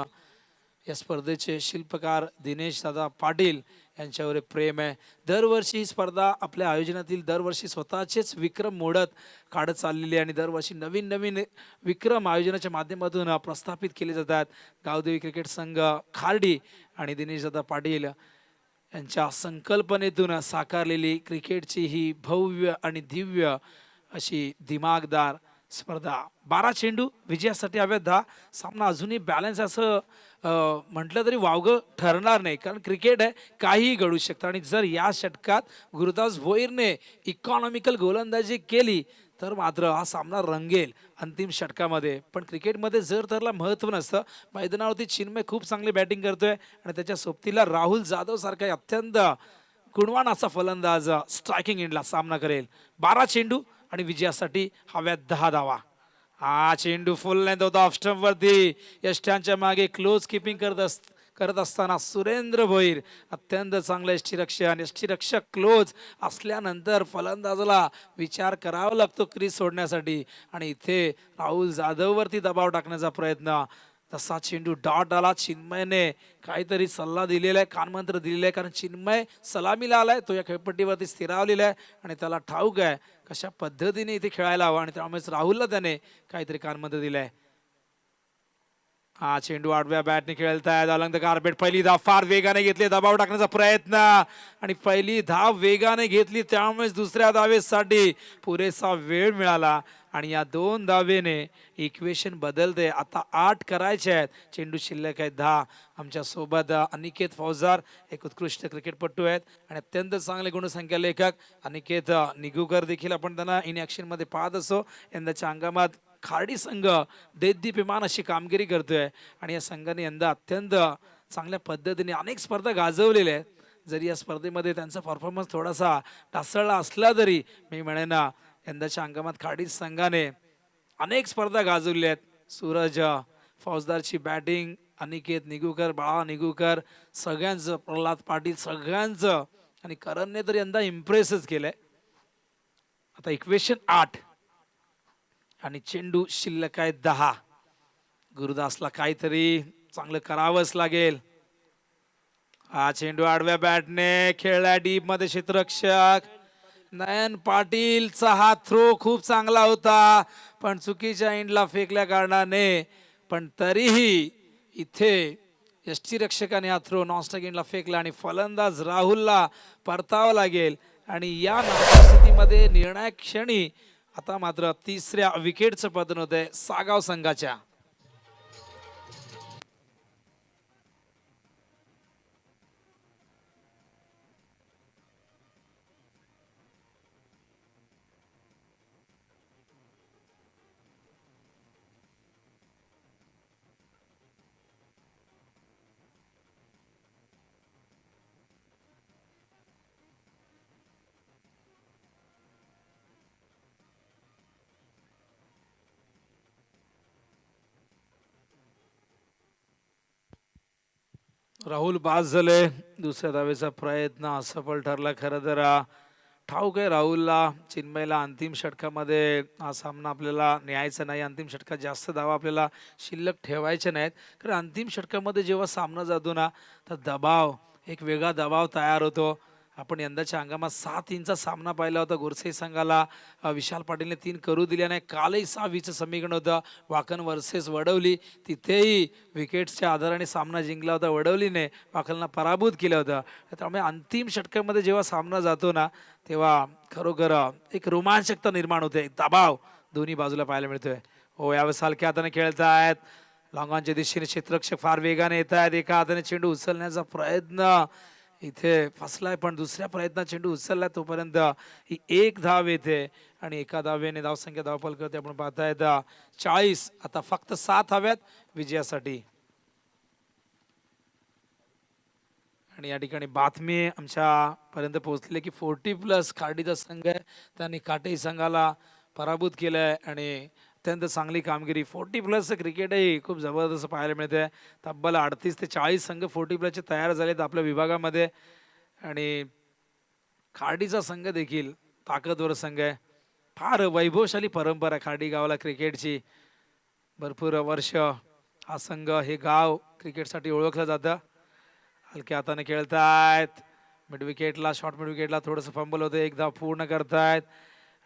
या स्पर्धेचे शिल्पकार दिनेश दादा पाटील यांच्यावर एक प्रेम आहे. दरवर्षी ही स्पर्धा आपल्या आयोजनातील दरवर्षी स्वतःचेच विक्रम मोडत काढत चाललेली आहे आणि दरवर्षी नवीन नवीन विक्रम आयोजनाच्या माध्यमातून प्रस्थापित केले जातात. गावदेवी क्रिकेट संघ खार्डी आणि दिनेशदादा पाटील यांच्या संकल्पनेतून साकारलेली क्रिकेटची ही भव्य आणि दिव्य अशी दिमागदार स्पर्धा. 12 चेंडू विजयासाठी हव्यात 10. सामना अजूनही बॅलन्स असं म्हटलं तरी वावगं ठरणार नाही, कारण क्रिकेट आहे, काहीही घडू शकतं. आणि जर या षटकात गुरुदास भोईरने इकॉनॉमिकल गोलंदाजी केली तर मात्र हा सामना रंगेल अंतिम षटकामध्ये. पण क्रिकेटमध्ये जर त्याला महत्त्व नसतं. मैदानावरती चिन्मय खूप चांगली बॅटिंग करतोय आणि त्याच्या सोबतीला राहुल जाधव सारखा अत्यंत गुणवान असा फलंदाज स्ट्रायकिंग एंडला सामना करेल. 12 चेंडू आणि विजयासाठी हव्यात 10 धावा. हा चेंडू फुल लेंथ होता ऑफ स्टंप वरती. यष्ट्यांच्या मागे क्लोज किपिंग करत असताना सुरेंद्र भोईर अत्यंत चांगलं यष्टीरक्षण. यष्टीरक्षक क्लोज असल्यानंतर फलंदाजाला विचार करावा लागतो क्रीज सोडण्यासाठी आणि इथे राहुल जाधववरती दबाव टाकण्याचा प्रयत्न. तसा चेंडू डॉट आला. चिन्मयने काहीतरी सल्ला दिलेला आहे, कानमंत्र दिलेला आहे, कारण चिन्मय सलामीला आलाय, तो या खेळपट्टीवरती स्थिरावलेला आहे आणि त्याला ठाऊक आहे कशा पद्धतीने इथे खेळायला हवं आणि त्यामुळेच राहुलला त्याने काहीतरी कानमंत्र दिलाय. हा चेंडू आडव्या बॅटने खेळतायत. Along the carpet. पहिली धाव फार वेगाने घेतली, दबाव टाकण्याचा प्रयत्न आणि पहिली धाव वेगाने घेतली, त्यामुळेच दुसऱ्या धावेसाठी पुरेसा वेळ मिळाला आणि या 2 धावेने इक्वेशन बदलते. आता 8 करायचे आहेत. चेंडू शिल्लक आहेत 10. आमच्या सोबत अनिकेत फौजदार एक उत्कृष्ट क्रिकेटपटू आहेत आणि अत्यंत चांगले गुणसंख्या लेखक अनिकेत निगुकर देखील आपण त्यांना इन ॲक्शन मध्ये पाहत असो. यंदाच्या हंगामात खार्डी संघ देदीप्यमान अशी कामगिरी करतोय आणि या संघाने यंदा अत्यंत चांगल्या पद्धतीने अनेक स्पर्धा गाजवलेल्या आहेत. जरी या स्पर्धेमध्ये त्यांचा परफॉर्मन्स थोडासा ढासळला असला तरी मी म्हणेन यंदाच्या हंगामात खार्डी संघाने अनेक स्पर्धा गाजवल्या आहेत. सूरज फौजदारची बॅटिंग, अनिकेत निगुकर, बाळा निगुकर, सगळ्यांचं, प्रल्हाद पाटील, सगळ्यांचं आणि करणने तर यंदा इम्प्रेसच केलंय. आता इक्वेशन 8 आणि चेंडू शिल्लक आहे 10. गुरुदासला काहीतरी चांगलं करावंच लागेल. हा चेंडू आडव्या बॅटने खेळला डीप मध्ये. क्षेत्ररक्षक नयन पाटीलचा हा थ्रो खूप चांगला होता, पण चुकीच्या एंडला फेकल्या कारणाने, पण तरीही इथे यष्टीरक्षकाने हा थ्रो नॉनस्ट्राइक एंडला फेकला आणि फलंदाज राहुलला परतावं लागेल. आणि या स्थितीमध्ये निर्णायक क्षणी आता मात्र 3ऱ्या विकेटचं पतन होतंय सागाव संघाच्या. राहुल बाद झाले. दुसऱ्या धावेचा प्रयत्न असफल ठरला. खरं तर ठाऊक आहे राहुलला, चिन्मयला अंतिम षटकामध्ये हा सामना आपल्याला न्यायचा नाही. अंतिम षटकात जास्त धावा आपल्याला शिल्लक ठेवायच्या नाहीत, कारण अंतिम षटकामध्ये जेव्हा सामना जातो ना तर दबाव, एक वेगळा दबाव तयार होतो. आपण यंदाच्या हंगामात 7-3चा सामना पाहिला होता. गोरसे संघाला विशाल पाटीलने 3 करू दिल्याने कालही 6-20चं समीकरण होतं. वाकण वर्सेस वडवली, तिथेही विकेट्सच्या आधाराने सामना जिंकला होता. वडवलीने वाकणला पराभूत केलं होतं. त्यामुळे अंतिम षटकामध्ये जेव्हा सामना जातो ना तेव्हा खरोखर एक रोमांचकता निर्माण होते, एक दबाव दोन्ही बाजूला पाहायला मिळतोय. हो, यावेळेस हलक्या हाताने खेळतायत. लॉंगॉनच्या दिशेने क्षेत्ररक्षक फार वेगाने येत आहेत. एका हाताने चेंडू उचलण्याचा प्रयत्न इथे फसलाय, पण दुसऱ्या प्रयत्नात चेंडू उचललाय तोपर्यंत ही 1 धाव येते आणि एका धावेने धावसंख्या धावफल करते. आपण पाहतायत 40. आता फक्त 7 हव्यात विजयासाठी. आणि या ठिकाणी बातमी आमच्या पर्यंत पोहोचली की 40+ खार्डीचा संघ आहे, त्यांनी काटेई संघाला पराभूत केलंय आणि अत्यंत चांगली कामगिरी. 40+ क्रिकेटही खूप जबरदस्त पाहायला मिळते. तब्बल 38 ते 40 संघ 40+ तयार झालेत आपल्या विभागामध्ये आणि खार्डीचा संघ देखील ताकदवर संघ आहे. फार वैभवशाली परंपरा खार्डी गावाला क्रिकेटची. भरपूर वर्ष हा संघ, हे गाव क्रिकेटसाठी ओळखलं जातं. हलक्या हाताने खेळतायत. मिड विकेटला शॉर्ट मिड विकेटला थोडंसं फंबल होतं, एक धाव पूर्ण करतायत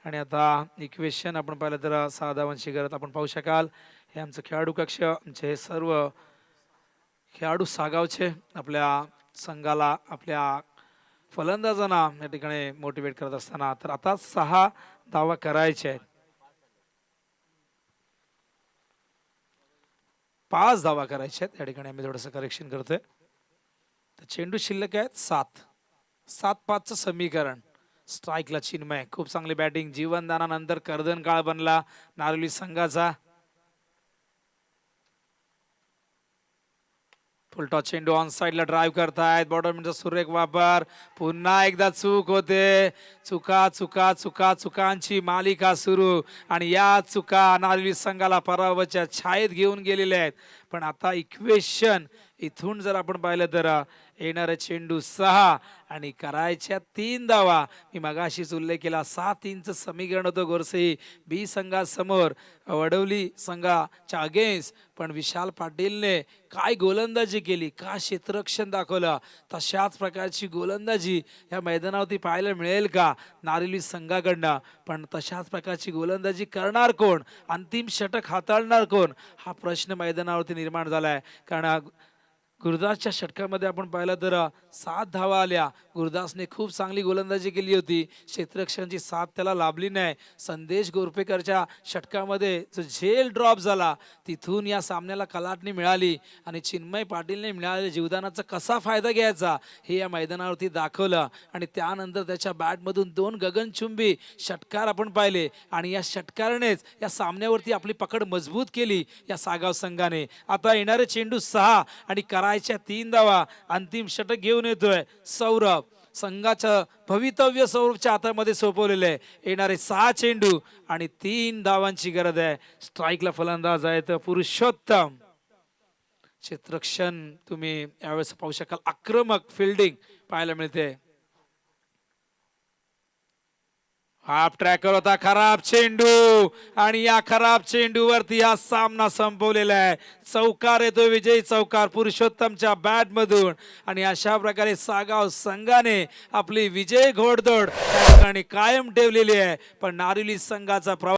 आणि आता इक्वेशन आपण पाहिलं तर 6 धावांची गरज आपण पाहू शकाल. हे आमचं खेळाडू कक्ष, आमचे हे सर्व खेळाडू सागावचे आपल्या संघाला आपल्या फलंदाजांना या ठिकाणी मोटिवेट करत असताना. तर आता 6 धावा करायचे आहेत, 5 धावा करायच्या आहेत. या ठिकाणी आम्ही थोडंसं करेक्शन करतोय. तर चेंडू शिल्लक आहेत 7. 7-5चं समीकरण. स्ट्राईकला चिन्मय, खूप चांगली बॅटिंग. जीवनदानानंतर कर्दन काळ बनला नारोली संघाचा. फुलटॉस चेंडू ऑन साइडला ड्राईव्ह करतायत. बॉटरमॅनचा सुरेख वापर. पुन्हा एकदा चूक होते. चुकांची मालिका सुरू आणि या चुका नारोली संघाला पराभवाच्या छायेत घेऊन गेलेल्या आहेत. पण आता इक्वेशन इथून जर आपण पाहिलं तर येणारे चेंडू 6 आणि करायच्या 3 धावा. मी मगाशीच उल्लेख केला 7-3चं समीकरण होतं गोरसे बी संघासमोर वडवली संघाच्या अगेन्स्ट. पण विशाल पाटीलने काय गोलंदाजी केली, का क्षेत्ररक्षण दाखवलं, तशाच प्रकारची गोलंदाजी या मैदानावरती पाहायला मिळेल का नारोली संघाकडनं. पण तशाच प्रकारची गोलंदाजी करणार कोण, अंतिम षटक हाताळणार कोण, हा प्रश्न मैदानावरती निर्माण झालाय. कारण गुरुदासच्या षटकामध्ये आपण पाहिलं तर 7 धावा आल्या. गुरुदासने खूप चांगली गोलंदाजी केली होती, क्षेत्ररक्षणाची साथ त्याला लाभली नाही. संदेश गोरपेकरच्या षटकामध्ये जो झेल ड्रॉप झाला तिथून या सामन्याला कलाटणी मिळाली आणि चिन्मय पाटीलने मिळालेल्या जीवदानाचा कसा फायदा घ्यायचा हे या मैदानावरती दाखवलं. आणि त्यानंतर त्याच्या बॅटमधून 2 गगनचुंबी षटकार आपण पाहिले आणि या षटकारानेच या सामन्यावरती आपली पकड मजबूत केली या सागाव संघाने. आता येणारे चेंडू 6 आणि करायच्या 3 धावा. अंतिम षटक घेऊन येतोय सौरभ. संघाचं भवितव्य सौरभच्या हातामध्ये सोपवलेलं आहे. येणारे 6 चेंडू आणि 3 धावांची गरज आहे. स्ट्राईकला फलंदाज आहेत पुरुषोत्तम. क्षेत्ररक्षण तुम्ही यावेळेस पाहू शकाल, आक्रमक फिल्डिंग पाहायला मिळते. हाफ ट्रॅकर होता, खराब चेंडू आणि या खराब चेंडूवरती हा सामना संपवलेला आहे. चौकार येतो, विजयी चौकार पुरुषोत्तमच्या बॅट मधून आणि अशा प्रकारे सागाव संघाने आपली विजय घोडदौड त्या ठिकाणी कायम ठेवलेली आहे. पण नारोली संघाचा